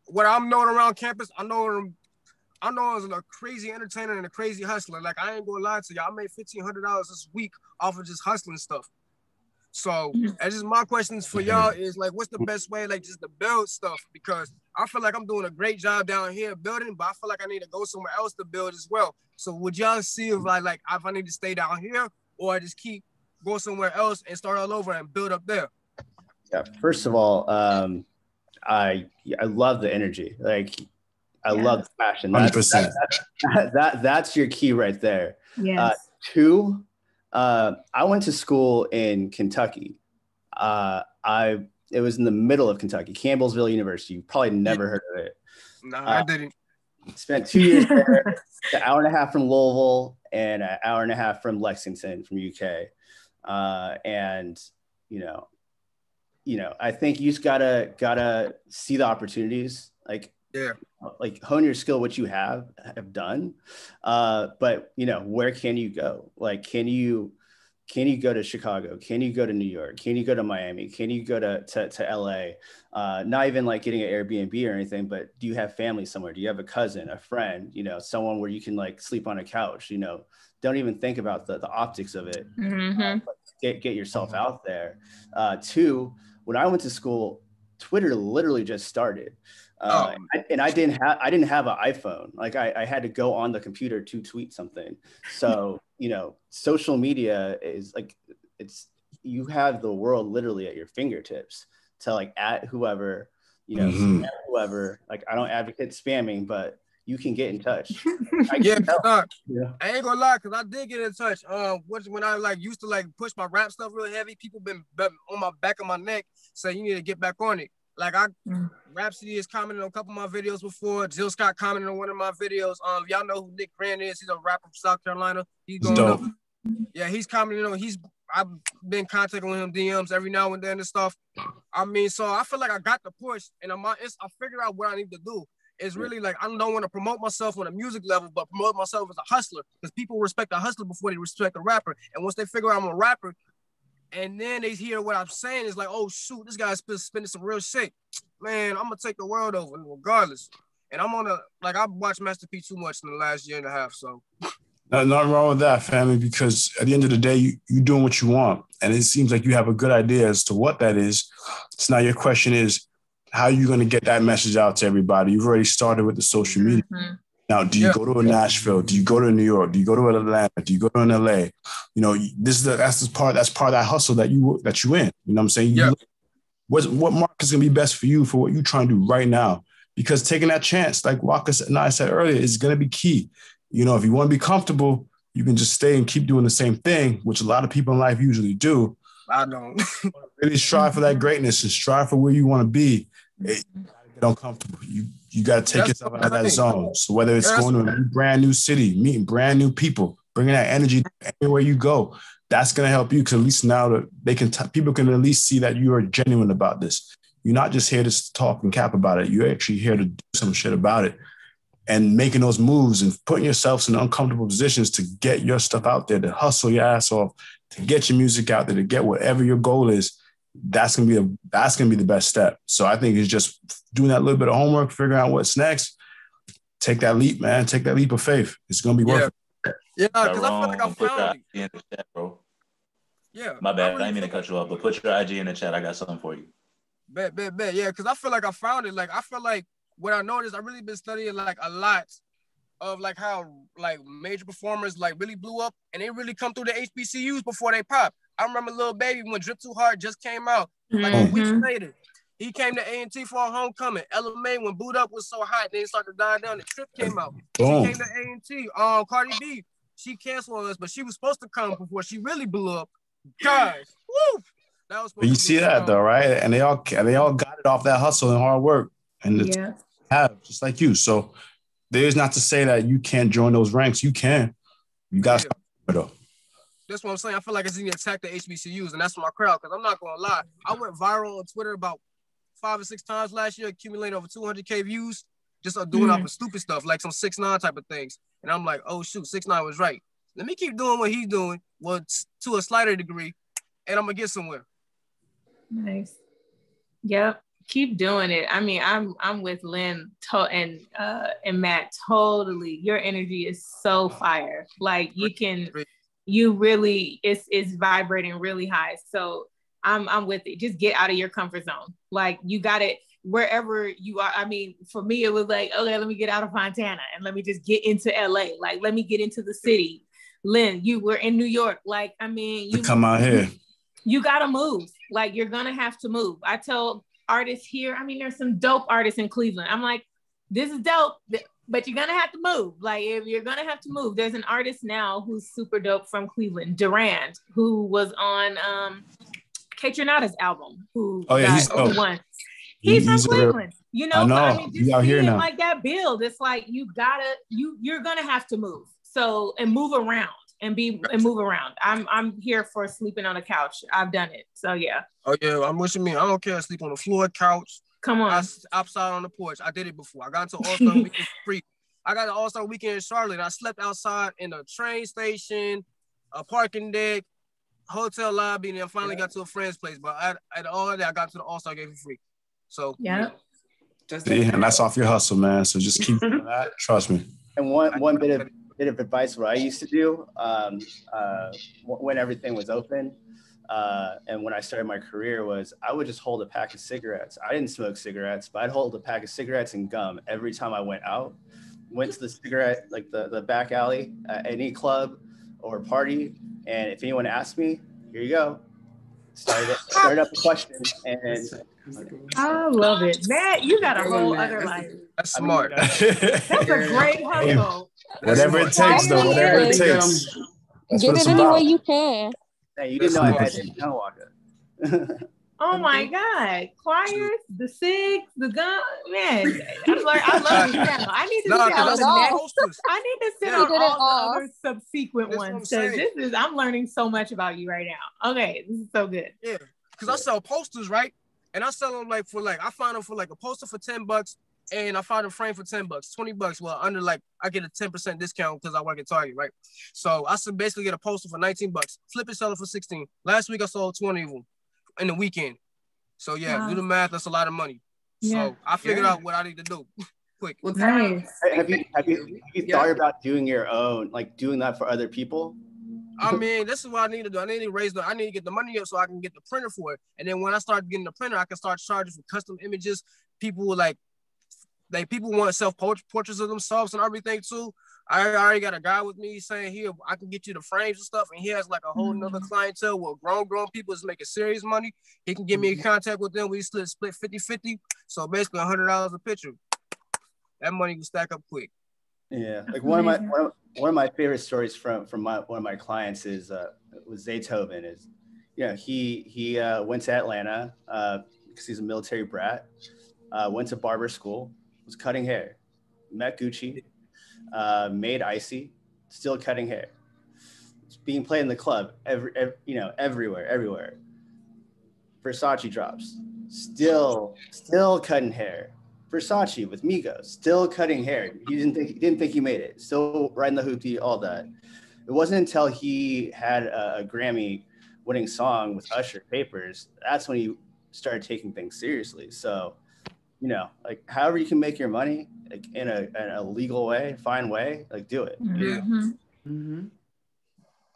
what I'm known around campus, I know as a crazy entertainer and a crazy hustler. Like, I ain't gonna lie to you, I made $1,500 this week off of just hustling stuff. So that's just my questions for y'all is, like, what's the best way, like, just to build stuff? Because I feel like I'm doing a great job down here building, but I feel like I need to go somewhere else to build as well. So would y'all see if I need to stay down here or just keep going somewhere else and start all over and build up there? Yeah, first of all, I love the energy. Like, I love the passion. 100%. That's your key right there. Yes. Two, I went to school in Kentucky. It was in the middle of Kentucky, Campbellsville University. You've probably never heard of it. No, I didn't. Spent 2 years there, an hour and a half from Louisville and an hour and a half from Lexington, from UK. And I think you just gotta see the opportunities. Like hone your skill, what you have done. But where can you go? Like, can you go to Chicago? Can you go to New York? Can you go to Miami? Can you go to LA? Not even like getting an Airbnb or anything, but do you have family somewhere? Do you have a cousin, a friend, someone where you can like sleep on a couch? Don't even think about the optics of it. Get yourself out there. Two, when I went to school, Twitter literally just started. And I didn't have an iPhone. Like, I had to go on the computer to tweet something. So, social media is like, you have the world literally at your fingertips to like at whoever, you know, spam whoever. Like, I don't advocate spamming, but you can get in touch. I ain't gonna lie, cause I did get in touch. When I like used to like push my rap stuff real heavy, people been on my back of my neck saying you need to get back on it. Like Rhapsody has commented on a couple of my videos before. Jill Scott commented on one of my videos. Y'all know who Nick Grant is? He's a rapper from South Carolina. He's going up. Yeah, he's commenting on. I've been contacting him DMs every now and then and stuff. I mean, so I feel like I got the push, and I figured out what I need to do. It's really like I don't want to promote myself on a music level, but promote myself as a hustler, because people respect a hustler before they respect a rapper. And once they figure out I'm a rapper, and then they hear what I'm saying, it's like, oh shoot, this guy's spinning some real shit. Man, I'm gonna take the world over regardless. And I've watched Master P too much in the last year and a half, so. Nothing wrong with that, family, because at the end of the day, you're doing what you want. And it seems like you have a good idea as to what that is. So now your question is, how are you going to get that message out to everybody? You've already started with the social media. Now, do you go to Nashville? Do you go to New York? Do you go to Atlanta? Do you go to LA? You know, that's part of that hustle that you in. You know what I'm saying? What market is going to be best for you for what you're trying to do right now? Because taking that chance, like Nwaka and I said earlier, is going to be key. You know, if you want to be comfortable, you can just stay and keep doing the same thing, which a lot of people in life usually do. I don't. Really strive for that greatness and strive for where you want to be. You gotta get uncomfortable. You got to take yourself out of that zone. So whether it's going to a brand new city, meeting brand new people, bringing that energy anywhere you go, that's going to help you, because at least now that people can at least see that you are genuine about this. You're not just here to talk and cap about it. You're actually here to do some shit about it. And making those moves and putting yourselves in uncomfortable positions to get your stuff out there, to hustle your ass off, to get your music out there, to get whatever your goal is, that's gonna be the best step. So I think it's just doing that little bit of homework, figuring out what's next. Take that leap, man. Take that leap of faith. It's gonna be worth it. Yeah, because I feel like I found it. In the chat, bro. Yeah. My bad. I didn't mean to cut you off, but put your IG in the chat. I got something for you. Bet. Yeah, because I feel like I found it. Like, I feel like what I noticed, I've really been studying like a lot of like how like major performers like really blew up, and they really come through the HBCUs before they pop. I remember Lil Baby when Drip Too Hard just came out, like a week later. He came to A&T for a homecoming. Ella May, when Boot Up was so hot, they started dying down. The Trip came out. She came to A&T. Cardi B, she canceled on us, but she was supposed to come before she really blew up. Guys, woo! That was. But you see that though, right? And they all got it off that hustle and hard work, and have just like you. So there's not to say that you can't join those ranks. You can. You got to start though. That's what I'm saying. I feel like it's in the attack the HBCUs, and that's my crowd. Because I'm not gonna lie, I went viral on Twitter about 5 or 6 times last year, accumulated over 200K views, just doing off of stupid stuff like some 6ix9ine type of things. And I'm like, oh shoot, 6ix9ine was right. Let me keep doing what he's doing, well, to a slighter degree, and I'm gonna get somewhere. Nice. Yep. Keep doing it. I mean, I'm with Lynn and Matt totally. Your energy is so fire. Like you really it's vibrating really high. So I'm with it. Just get out of your comfort zone. Like you got it wherever you are. I mean, for me, it was like, okay, let me get out of Fontana and let me just get into LA. Like, let me get into the city. Lynn, you were in New York. Like, I mean, you come out here. You gotta move. Like, you're gonna have to move. I tell artists here, I mean, there's some dope artists in Cleveland. I'm like, this is dope, but you're gonna have to move. Like, if you're gonna have to move, there's an artist now who's super dope from Cleveland, Durand, who was on Curator's album. He's from Cleveland. You know, so, I mean, just seeing like that build, it's like you're gonna have to move. So and move around. And move around. I'm here for sleeping on a couch. I've done it. So yeah. Oh yeah, I'm wishing me. I don't care. Sleep on the floor, couch. Come on. Outside on the porch. I did it before. I got into All-Star Weekend free. I got an All-Star Weekend in Charlotte. I slept outside in a train station, a parking deck, hotel lobby, and then finally got to a friend's place. But at all that, I got to the All-Star game for free. So yeah. And that's off your hustle, man. So just keep doing that. Trust me. And one bit of advice what I used to do when everything was open and when I started my career was I would just hold a pack of cigarettes. I didn't smoke cigarettes, but I'd hold a pack of cigarettes and gum every time I went out. Went to the cigarette, like the back alley at any club or party. And if anyone asked me, here you go. started up a question, and I love it. Matt, you got a whole other life. That's smart. That's a great hustle. Whatever it takes, though. Whatever it takes. That's Get what it's it any way about. you can. hey, you didn't know I had Nwaka. Oh my God. Choirs, the SIGs, the gun. Man, I love this channel. I need to sit on the next. I need to sit on all the other subsequent ones. Because I'm learning so much about you right now. Okay, this is so good. Yeah, because I sell posters, right? And I sell them I find them for like a poster for $10, and I find a frame for $10, $20. Well, under I get a 10% discount because I work at Target, right? So I basically get a poster for $19, flip it, sell it for $16. Last week I sold 20 of them in the weekend. So yeah, do the math. That's a lot of money. Yeah. So I figured out what I need to do quick. Well, nice. Have you thought about doing your own, like doing that for other people? I mean, this is what I need to do. I need to get the money up so I can get the printer for it. And then when I start getting the printer, I can start charging for custom images. People people want self-portraits of themselves and everything too. I already got a guy with me saying, here, I can get you the frames and stuff. And he has like a whole nother clientele where grown people is making serious money. He can get me in contact with them. We split 50-50. So basically $100 a picture. That money will stack up quick. Yeah, like one of my favorite stories from one of my clients is was Zaytoven. Is he went to Atlanta because he's a military brat. Went to barber school, was cutting hair, met Gucci, made Icy, still cutting hair. It's being played in the club everywhere. Versace drops, still cutting hair. Versace with Migos, still cutting hair. He didn't think he made it. Still riding the hoopty, all that. It wasn't until he had a Grammy winning song with Usher, Papers, that's when he started taking things seriously. So, like however you can make your money, like in a legal way, fine way, like do it. Yeah.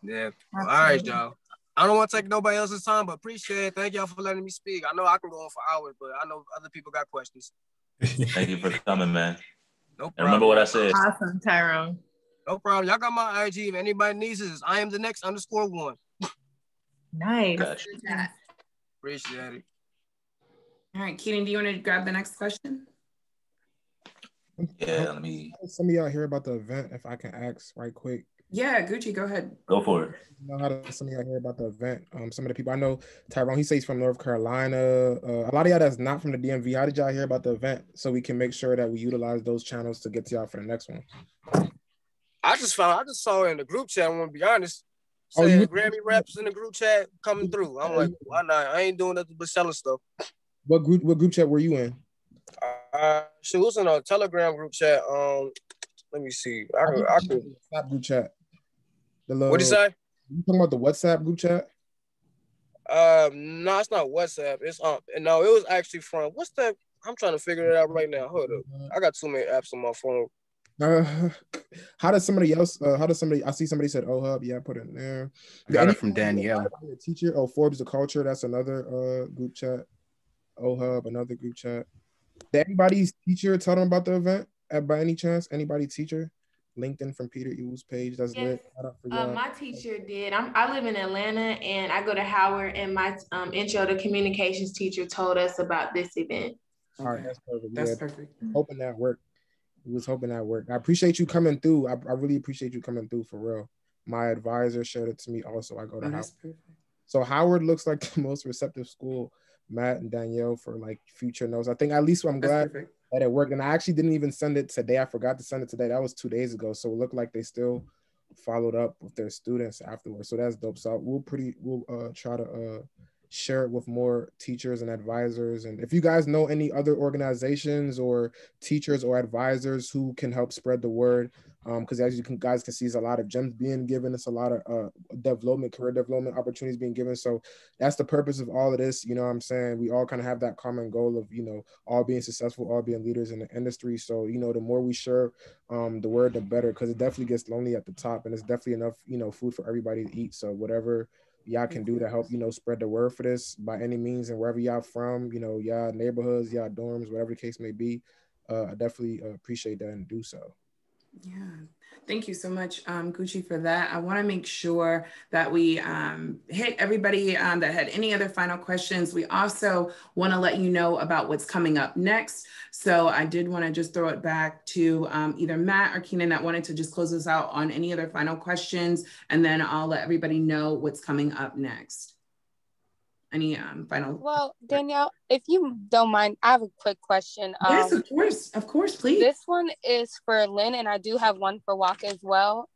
Yeah. All right, y'all. I don't want to take nobody else's time, but appreciate it. Thank y'all for letting me speak. I know I can go on for hours, but I know other people got questions. Thank you for coming, man. No problem. And remember what I said. Awesome, Tyrone. No problem. Y'all got my IG. If anybody needs it, I am the next _1. Nice. Gotcha. Appreciate it. All right, Keaton, do you want to grab the next question? Yeah, let me. Some of y'all hear about the event, if I can ask right quick. Yeah, Gucci, go ahead. Go for it. How does some of y'all hear about the event? Some of the people I know, Tyrone, he says he's from North Carolina. A lot of y'all that's not from the DMV. How did y'all hear about the event? So we can make sure that we utilize those channels to get to y'all for the next one. I just saw it in the group chat. I'm gonna be honest. Saying Grammy reps in the group chat coming through. I'm like, why not? I ain't doing nothing but selling stuff. What group chat were you in? She was in a Telegram group chat. Let me see. I could WhatsApp group chat. What'd you say? You talking about the WhatsApp group chat? No, it's not WhatsApp. It's no, it was actually from what's that? I'm trying to figure it out right now. Hold up. I got too many apps on my phone. How does somebody else? I see somebody said OHub. Yeah, I put it in there. I got it from Danielle. Teacher. Oh, Forbes the Culture. That's another group chat. OHub, another group chat. Did anybody's teacher tell them about the event? By any chance, anybody teacher? LinkedIn from Peter Ewell's page. That's lit. My teacher did. I live in Atlanta and I go to Howard, and my intro to communications teacher told us about this event. All right, that's perfect. That's perfect. Hoping that worked. We was hoping that worked. I appreciate you coming through. I really appreciate you coming through for real. My advisor showed it to me also. I go to Howard. So Howard looks like the most receptive school. Matt and Danielle for like future notes. I think at least I'm glad that it worked. And I actually didn't even send it today. I forgot to send it today. That was 2 days ago. So it looked like they still followed up with their students afterwards. So that's dope. So we'll try to share it with more teachers and advisors. And if you guys know any other organizations or teachers or advisors who can help spread the word, because as you guys can see, there's a lot of gems being given. It's a lot of career development opportunities being given. So that's the purpose of all of this. You know what I'm saying? We all kind of have that common goal of, all being successful, all being leaders in the industry. So, the more we share the word, the better, because it definitely gets lonely at the top, and it's definitely enough, food for everybody to eat. So whatever y'all can do to help, spread the word for this by any means, and wherever y'all from, y'all neighborhoods, y'all dorms, whatever the case may be, I definitely appreciate that and do so. Yeah. Thank you so much, Gucci, for that. I want to make sure that we hit everybody that had any other final questions. We also want to let you know about what's coming up next. So I did want to just throw it back to either Matt or Keenan that wanted to just close us out on any other final questions, and then I'll let everybody know what's coming up next. Any final? Well, Danielle, if you don't mind, I have a quick question. Yes, of course, please. This one is for Lynn, and I do have one for Nwaka as well.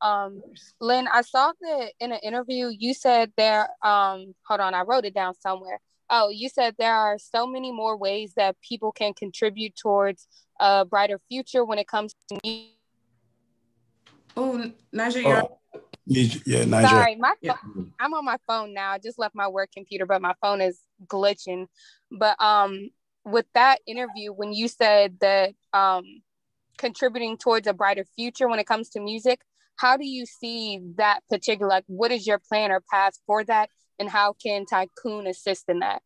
Lynn, I saw that in an interview, you said there, hold on, I wrote it down somewhere. Oh, you said there are so many more ways that people can contribute towards a brighter future when it comes to music. Oh, Naja, yeah, Naja. Sorry, I'm on my phone now. I just left my work computer, but my phone is glitching. But with that interview, when you said that contributing towards a brighter future when it comes to music, how do you see that particular, like, what is your plan or path for that, and how can TYKOON assist in that?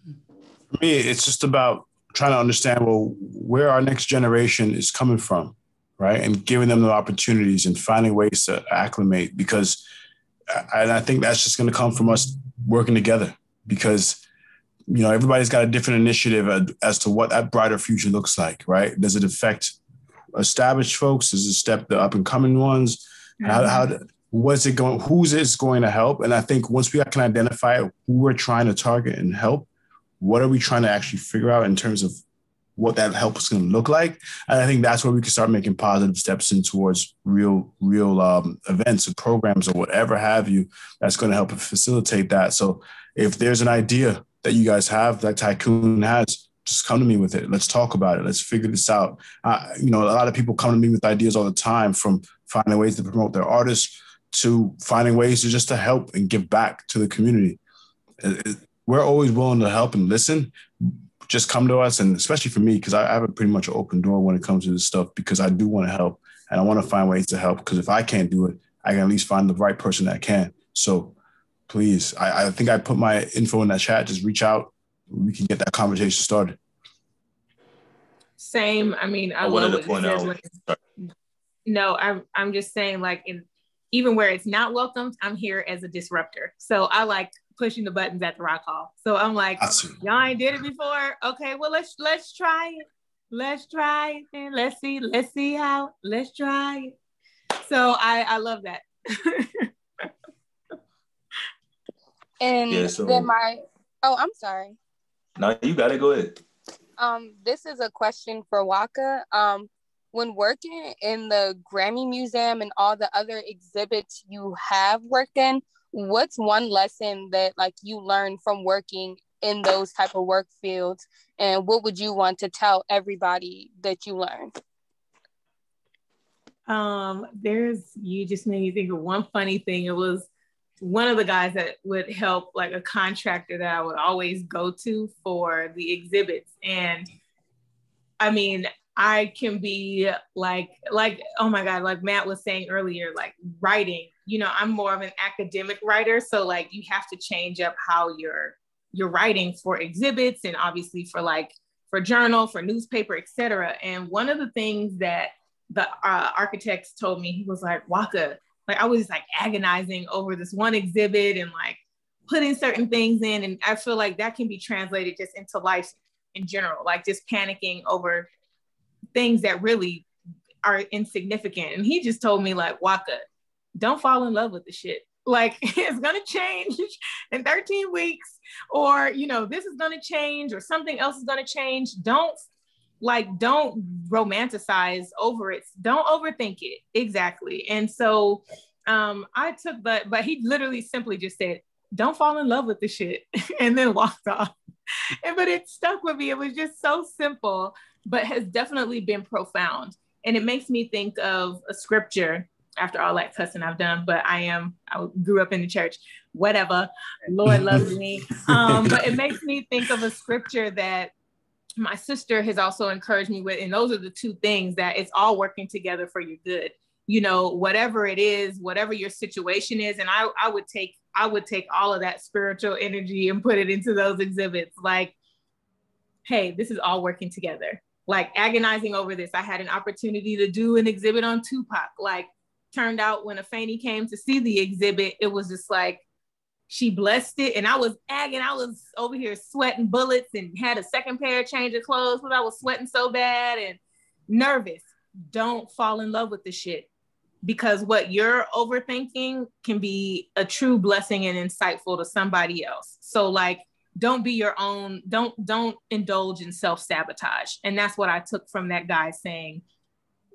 For me, it's just about trying to understand, well, where our next generation is coming from, right? And giving them the opportunities and finding ways to acclimate, because I think that's just going to come from us working together, because, you know, everybody's got a different initiative as to what that brighter future looks like, right? Does it affect established folks? Does it step the up and coming ones? Mm-hmm. What's it going? Who's it's going to help? And I think once we can identify who we're trying to target and help, what are we trying to actually figure out in terms of what that help is going to look like? And I think that's where we can start making positive steps in towards real events and programs or whatever have you that's going to help facilitate that. So if there's an idea that you guys have, that TYKOON has, just come to me with it. Let's talk about it. Let's figure this out. You know, a lot of people come to me with ideas all the time, from finding ways to promote their artists to finding ways to just to help and give back to the community. We're always willing to help and listen. Just come to us, and especially for me, because I have a pretty much an open door when it comes to this stuff, because I do want to help and I want to find ways to help, because if I can't do it, I can at least find the right person that can. So please, I think I put my info in that chat. Just reach out. We can get that conversation started. Same. I mean, I wanted to point out. No, I'm just saying, like, even where it's not welcomed, I'm here as a disruptor. So I like pushing the buttons at the rock hall. So I'm like, y'all ain't did it before. Okay, well, let's try it. Let's try it, and let's see how. Let's try it. So I love that. And yeah, so, then I'm sorry. No, you got it. Go ahead. This is a question for Nwaka. When working in the Grammy Museum and all the other exhibits you have worked in, what's one lesson that, like, you learned from working in those type of work fields, and what would you want to tell everybody that you learned? You just made me think of one funny thing. It was one of the guys that would help, like a contractor that I would always go to for the exhibits. And I mean, I can be like, oh my God, like Matt was saying earlier, like writing, you know, I'm more of an academic writer. So like, you have to change up how you're writing for exhibits, and obviously for journal, for newspaper, etc. And one of the things that the architects told me, he was like, Nwaka, like I was like agonizing over this one exhibit and like putting certain things in. And I feel like that can be translated just into life in general, like just panicking over things that really are insignificant. And he just told me, like, Nwaka, don't fall in love with the shit. Like, it's gonna change in 13 weeks, or, you know, this is gonna change, or something else is gonna change. Don't romanticize over it. Don't overthink it. Exactly. And so I took that, but he literally simply just said, don't fall in love with the shit, and then walked off. But it stuck with me. It was just so simple, but has definitely been profound. And it makes me think of a scripture, after all that cussing I've done, but I grew up in the church, whatever, Lord loves me. But it makes me think of a scripture that my sister has also encouraged me with. And those are the two things, that it's all working together for your good. You know, whatever it is, whatever your situation is. And I would take all of that spiritual energy and put it into those exhibits. Like, hey, this is all working together. like agonizing over this. I had an opportunity to do an exhibit on Tupac. Like, turned out when Afeni came to see the exhibit, it was just like, she blessed it. And I was I was over here sweating bullets and had a second pair of change of clothes because I was sweating so bad and nervous. Don't fall in love with the shit, because what you're overthinking can be a true blessing and insightful to somebody else. So like, don't be your own, don't indulge in self-sabotage. And that's what I took from that guy saying,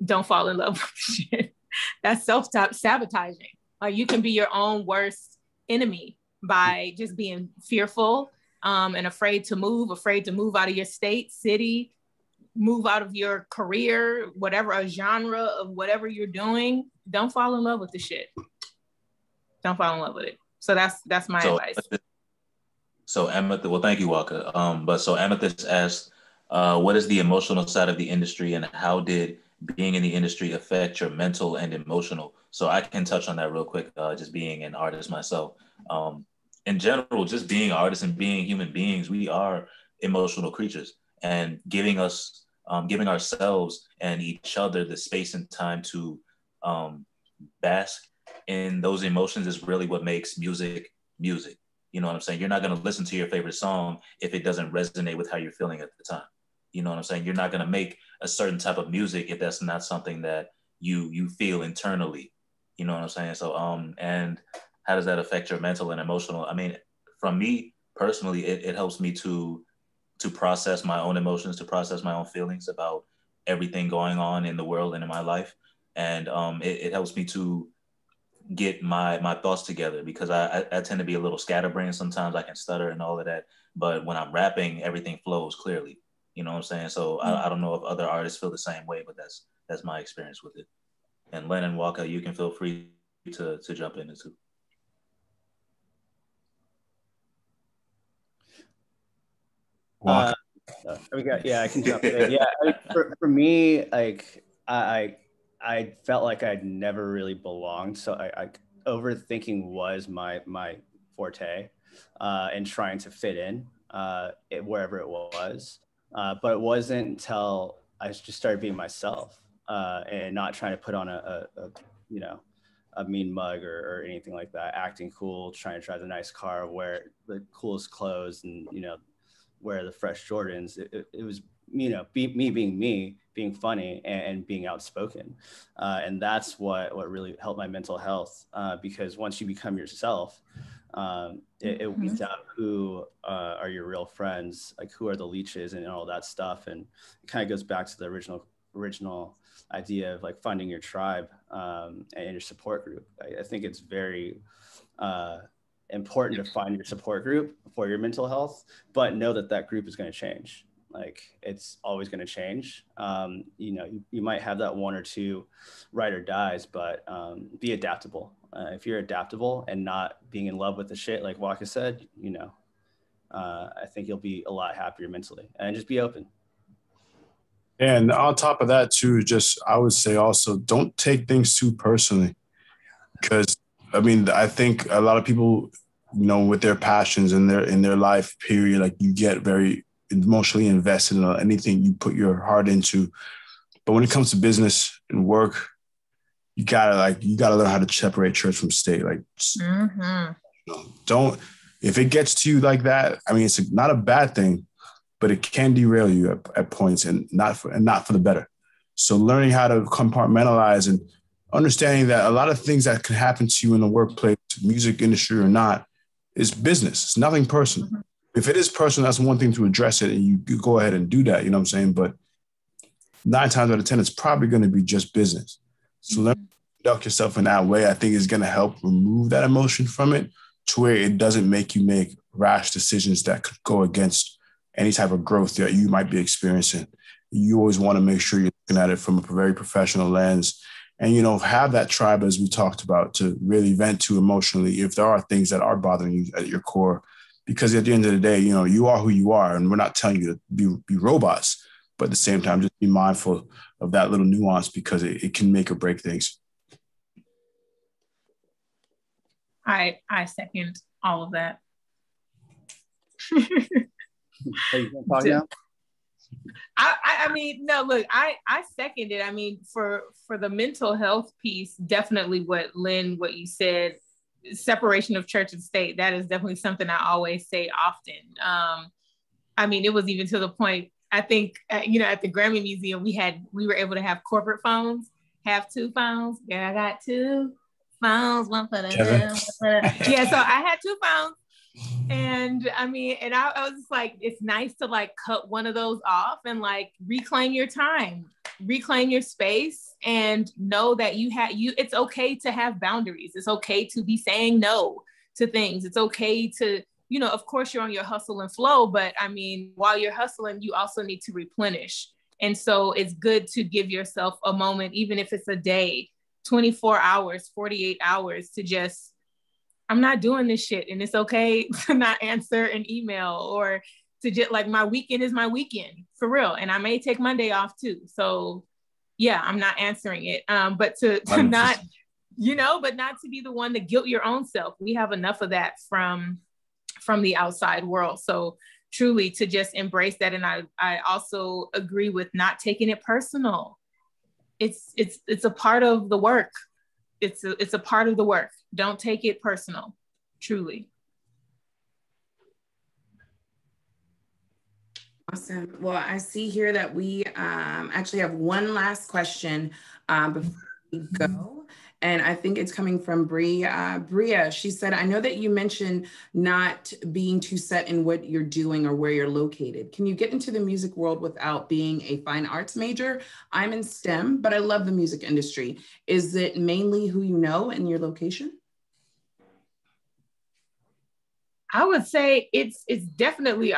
don't fall in love with shit. That's self-sabotaging. Like, you can be your own worst enemy by just being fearful and afraid to move out of your state, city, move out of your career, whatever, a genre of whatever you're doing. Don't fall in love with the shit. Don't fall in love with it. So that's my advice. So Amethyst, well, thank you, Waka. But so Amethyst asked, what is the emotional side of the industry, and how did being in the industry affect your mental and emotional? So I can touch on that real quick, just being an artist myself. In general, just being artists and being human beings, we are emotional creatures, and giving ourselves and each other the space and time to bask in those emotions is really what makes music music. You know what I'm saying? You're not going to listen to your favorite song if it doesn't resonate with how you're feeling at the time. You know what I'm saying? You're not going to make a certain type of music if that's not something that you feel internally. You know what I'm saying? So and how does that affect your mental and emotional? I mean, from me personally, it helps me to process my own emotions, to process my own feelings about everything going on in the world and in my life. And it helps me to get my thoughts together, because I tend to be a little scatterbrained sometimes. I can stutter and all of that, but when I'm rapping, everything flows clearly. You know what I'm saying? So I don't know if other artists feel the same way, but that's my experience with it. And Len and Waka, you can feel free to jump in too. I can jump in. Yeah, for me, like I felt like I'd never really belonged. So I overthinking was my forte, and trying to fit in wherever it was. But it wasn't until I just started being myself, and not trying to put on a mean mug or anything like that, acting cool, trying to drive the nice car, wear the coolest clothes, and wear the fresh Jordans. It was me being me, being funny, and being outspoken, and that's what really helped my mental health, because once you become yourself, it weeds out who are your real friends, like who are the leeches and all that stuff. And it kind of goes back to the original idea of like finding your tribe, and your support group. I think it's very important to find your support group for your mental health, but know that group is going to change. Like, it's always going to change. You might have that one or two ride or dies, but be adaptable. If you're adaptable and not being in love with the shit, like Waka said, I think you'll be a lot happier mentally, and just be open. And on top of that too, I would say also, don't take things too personally, because I think a lot of people, with their passions in their life period, like, you get very emotionally invested in anything you put your heart into. But when it comes to business and work, you gotta learn how to separate church from state. Like, don't, if it gets to you like that, it's not a bad thing, but it can derail you at points, and not for the better. So learning how to compartmentalize and understanding that a lot of things that can happen to you in the workplace, music industry or not, is business. It's nothing personal. Mm-hmm. If it is personal, that's one thing to address it, and you go ahead and do that, you know what I'm saying? But 9 times out of 10, it's probably going to be just business. So learn to conduct yourself in that way, I think, is going to help remove that emotion from it, to where it doesn't make you make rash decisions that could go against any type of growth that you might be experiencing. You always want to make sure you're looking at it from a very professional lens, and, have that tribe, as we talked about, to really vent to emotionally if there are things that are bothering you at your core. Because at the end of the day, you are who you are, and we're not telling you to be robots, but at the same time, just be mindful of that little nuance, because it can make or break things. I second all of that. Are you going to talk now? I mean, no, look, I second it. I mean, for the mental health piece, definitely what you said, separation of church and state, that is definitely something I always say often. I mean, it was even to the point, I think, you know, at the Grammy Museum, we were able to have corporate phones, have 2 phones. Yeah, I got 2 phones, one for the yeah, so I had 2 phones. And I mean, and I was just like, it's nice to like cut one of those off and like reclaim your time, reclaim your space, and know that it's okay to have boundaries. It's okay to be saying no to things. It's okay to, you know, of course you're on your hustle and flow, but I mean, while you're hustling, you also need to replenish. And so it's good to give yourself a moment, even if it's a day, 24 hours, 48 hours, to just, I'm not doing this shit, and it's okay to not answer an email, or to just like, my weekend is my weekend for real. And I may take Monday off too. So yeah, I'm not answering it. But to not, you know, but not to be the one to guilt your own self. We have enough of that from the outside world. So truly to just embrace that. And I also agree with not taking it personal. It's a part of the work. It's a part of the work. Don't take it personal, truly. Awesome. Well, I see here that we actually have one last question before we go. And I think it's coming from Bria. She said, I know that you mentioned not being too set in what you're doing or where you're located. Can you get into the music world without being a fine arts major? I'm in STEM, but I love the music industry. Is it mainly who you know and your location? I would say it's definitely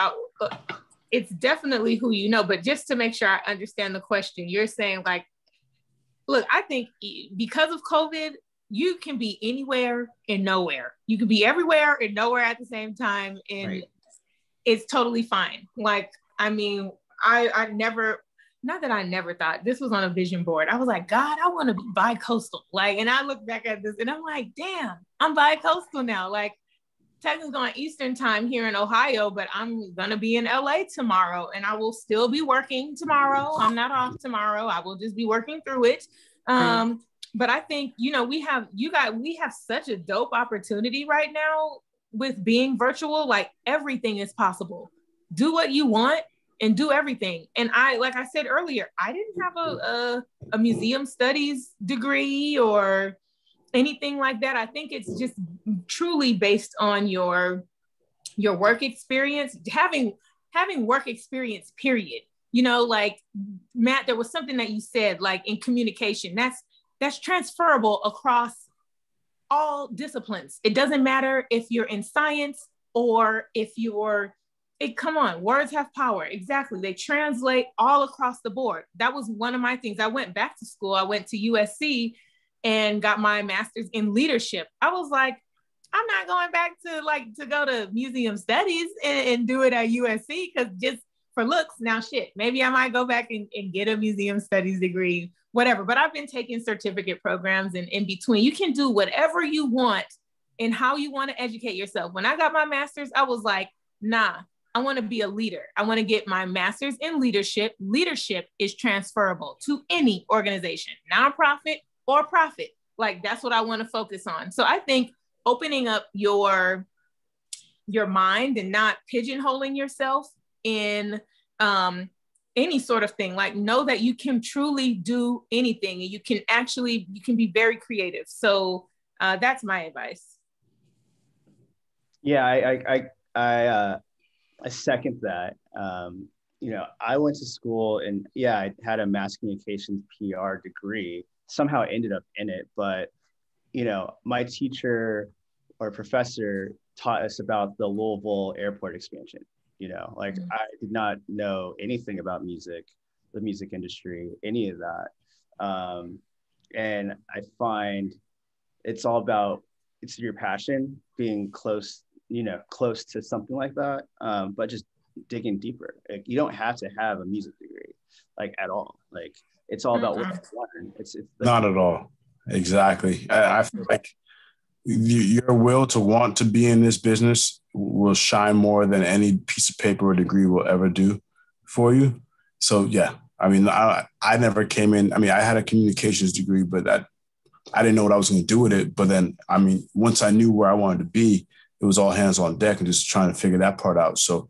who you know, but just to make sure I understand the question, you're saying like, look, I think because of COVID, you can be anywhere and nowhere. You can be everywhere and nowhere at the same time. And it's totally fine. Like, I mean, I never, not that I never thought, this was on a vision board. I was like, God, I want to be bi-coastal. Like, and I look back at this and I'm like, damn, I'm bi-coastal now. Like, technically on Eastern time here in Ohio, but I'm gonna be in LA tomorrow and I will still be working tomorrow. I'm not off tomorrow. I will just be working through it. But I think, you know, we have such a dope opportunity right now with being virtual. Like, everything is possible. Do what you want and do everything. And like I said earlier, I didn't have a museum studies degree or anything like that. I think it's just truly based on your work experience, having work experience, period. You know, like Matt, there was something that you said, like in communication, that's transferable across all disciplines. It doesn't matter if you're in science or if come on, words have power. Exactly. They translate all across the board. That was one of my things. I went back to school. I went to USC and got my master's in leadership. I was like, I'm not going back to go to museum studies and do it at USC because just for looks. Now shit, maybe I might go back and get a museum studies degree, whatever. But I've been taking certificate programs and in between. You can do whatever you want and how you want to educate yourself. When I got my master's, I was like, nah, I want to be a leader. I want to get my master's in leadership. Leadership is transferable to any organization, nonprofit or profit. Like, that's what I want to focus on. So I think opening up your mind and not pigeonholing yourself in any sort of thing, like know that you can truly do anything and you can be very creative. So that's my advice. Yeah, I second that. You know, I went to school and I had a mass communications PR degree, somehow ended up in it, but you know, my teacher or professor taught us about the Louisville airport expansion. You know, like I did not know anything about music, the music industry, any of that. And I find it's all about, it's your passion, being close to something like that, but just digging deeper. Like, you don't have to have a music degree, like at all. Like, it's all about what you learn. It's not at all. Exactly. I feel like your will to want to be in this business will shine more than any piece of paper or degree will ever do for you. So yeah, I mean, I never came in. I mean, I had a communications degree, but I didn't know what I was going to do with it. But then, I mean, once I knew where I wanted to be, it was all hands on deck and just trying to figure that part out. So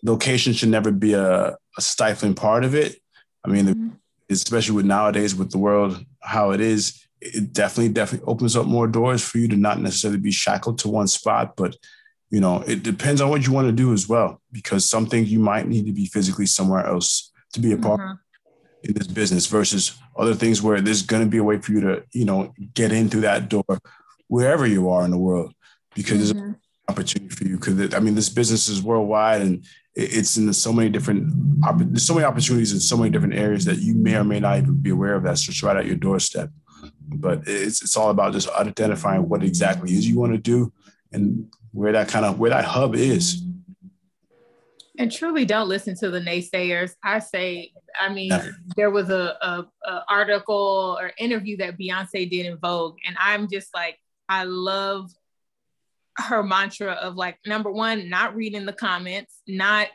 location should never be a stifling part of it. I mean, especially with nowadays, with the world, how it is, it definitely opens up more doors for you to not necessarily be shackled to one spot. But, you know, it depends on what you want to do as well, because some things you might need to be physically somewhere else to be a part in this business versus other things where there's going to be a way for you to, you know, get in through that door wherever you are in the world, because there's an opportunity for you. Because I mean, this business is worldwide and it's in so many different, there's so many opportunities in so many different areas that you may or may not even be aware of. That's just right at your doorstep. But it's all about just identifying what exactly is you want to do and where that hub is. And truly don't listen to the naysayers. There was a article or interview that Beyonce did in Vogue. And I'm just like, I love her mantra of like, number one, not reading the comments, not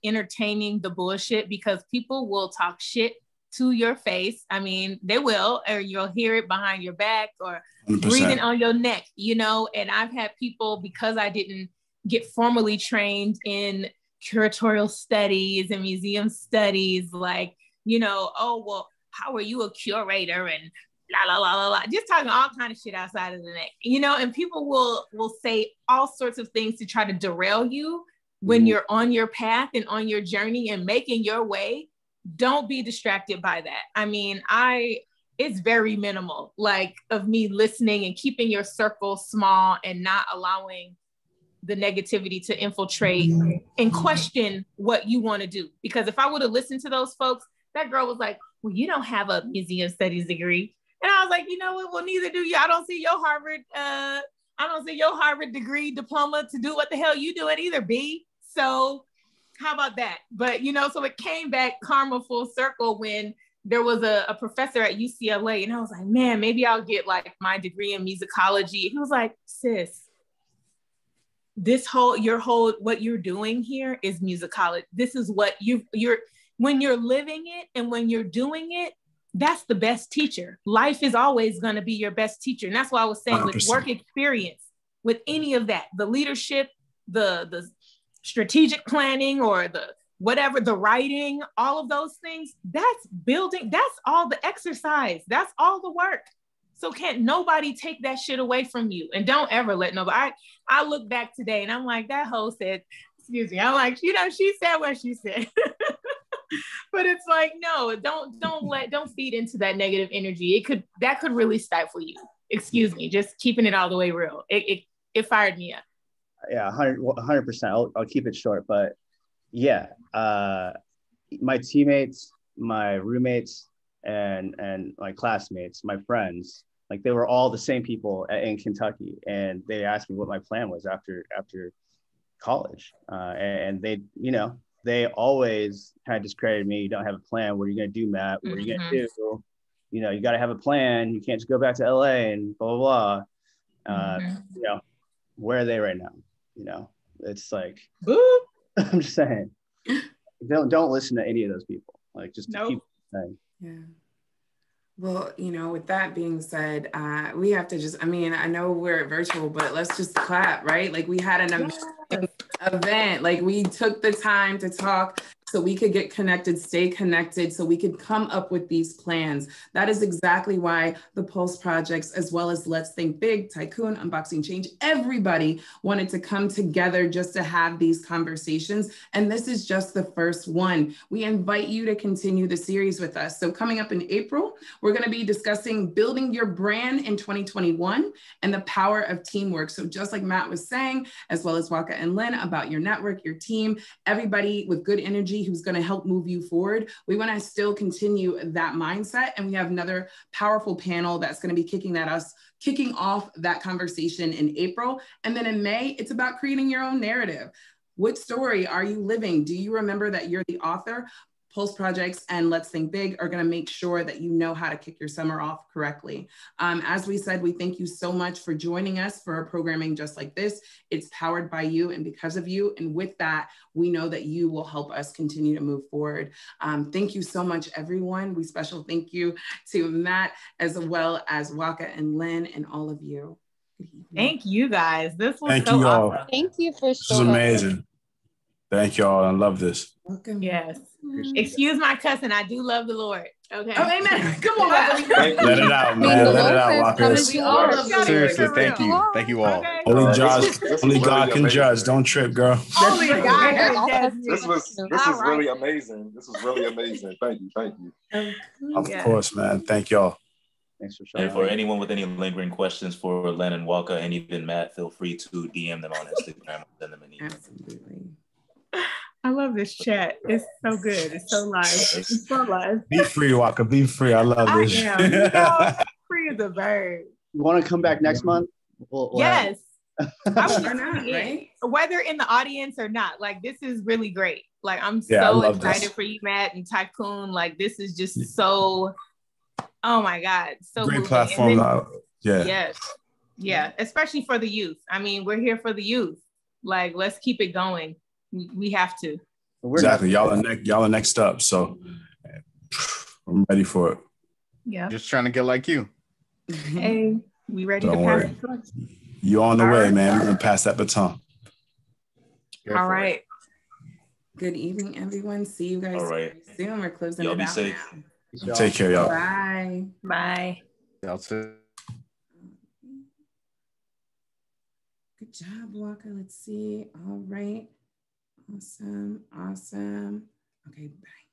entertaining the bullshit, because people will talk shit to your face. I mean, they will, or you'll hear it behind your back or 100%. Breathing on your neck, you know? And I've had people, because I didn't get formally trained in curatorial studies and museum studies, like, you know, oh, well, how are you a curator and la, la, la, la, la, just talking all kind of shit outside of the neck, you know, and people will say all sorts of things to try to derail you when you're on your path and on your journey and making your way. Don't be distracted by that. I mean, it's very minimal, like, of me listening and keeping your circle small and not allowing the negativity to infiltrate and question what you want to do. Because if I would have listened to those folks, that girl was like, well, you don't have a museum studies degree. And I was like, you know what? Well, neither do you. I don't see your Harvard degree diploma to do what the hell you doing either, B. So how about that? But, you know, so it came back karma full circle when there was a professor at UCLA, and I was like, man, maybe I'll get like my degree in musicology. He was like, sis, what you're doing here is musicology. This is what you're when you're living it and when you're doing it, that's the best teacher. Life is always going to be your best teacher. And that's why I was saying 100%. With work experience, with any of that, the leadership, the strategic planning, or the whatever, the writing, all of those things, that's building, that's all the exercise, that's all the work. So can't nobody take that shit away from you. And don't ever let nobody, I look back today and I'm like, that hoe said, excuse me, I'm like, you know, she said what she said. But it's like, no, don't feed into that negative energy. That could really stifle you. Excuse me, just keeping it all the way real. It fired me up. Yeah, 100%. I'll keep it short, but yeah, my teammates, my roommates, and my classmates, my friends, like, they were all the same people in Kentucky, and they asked me what my plan was after college, and they, you know, they always kind of discredited me. You don't have a plan. What are you going to do, Matt? What are you going to do? You know, you got to have a plan. You can't just go back to LA and blah, blah, blah. You know, where are they right now? You know, it's like, I'm just saying, don't listen to any of those people. Like, just keep saying. Yeah. Well, you know, with that being said, we have to just, I mean, I know we're virtual, but let's just clap, right? Like, we had an event, like, we took the time to talk so we could get connected, stay connected, so we could come up with these plans. That is exactly why the Pulse projects, as well as Let's Think Big, TYKOON, Unboxing Change, everybody wanted to come together just to have these conversations. And this is just the first one. We invite you to continue the series with us. So coming up in April, we're going to be discussing building your brand in 2021 and the power of teamwork. So just like Matt was saying, as well as Nwaka and Lynn, about your network, your team, everybody with good energy who's going to help move you forward. We want to still continue that mindset. And we have another powerful panel that's going to be kicking off that conversation in April. And then in May, it's about creating your own narrative. What story are you living? Do you remember that you're the author? Pulse Projects and Let's Think Big are going to make sure that you know how to kick your summer off correctly. As we said, we thank you so much for joining us for a programming just like this. It's powered by you and because of you. And with that, we know that you will help us continue to move forward. Thank you so much, everyone. We special thank you to Matt, as well as Nwaka and Lynn and all of you. Thank you guys. This was Thank so you all. awesome. Thank you for This is amazing. Thank y'all. I love this. Welcome. Yes. Excuse my cousin. I do love the Lord. Okay. Oh, amen. Come on, Let it out, man. Let it out, Walker. Seriously, thank you. Thank you all. Okay. Only God can judge. Don't trip, girl. Only God can judge. This was really amazing. This was really amazing. Thank you. Of course, man. Thank y'all. Thanks for showing. And for anyone with any lingering questions for Len and Nwaka and even Matt, feel free to DM them on Instagram or send them an email. Absolutely. I love this chat. It's so good. It's so live. It's so live. Be free, Walker. Be free. I love this. I am. You know, free as a bird. You want to come back next month? Yes. I was Why not, right? Whether in the audience or not, like this is really great. Like I'm Yeah, so I love excited this. for you, Matt and TYKOON. Like this is just so, oh my God, so Great moving. platform. Then, Yeah. yeah, especially for the youth. I mean, we're here for the youth. Like let's keep it going. We have to. Exactly. Y'all are next up. So I'm ready for it. Yeah. Just trying to get like you. Hey, we ready Don't to worry. pass the torch? You're on the All way, right. man. We're gonna pass that baton. All right. Good evening, everyone. See you guys All right. soon. We're closing Y'all it be out safe. now. Take care, y'all. Bye. Bye. That's it. Good job, Walker. Let's see. All right. Awesome. Okay, bye.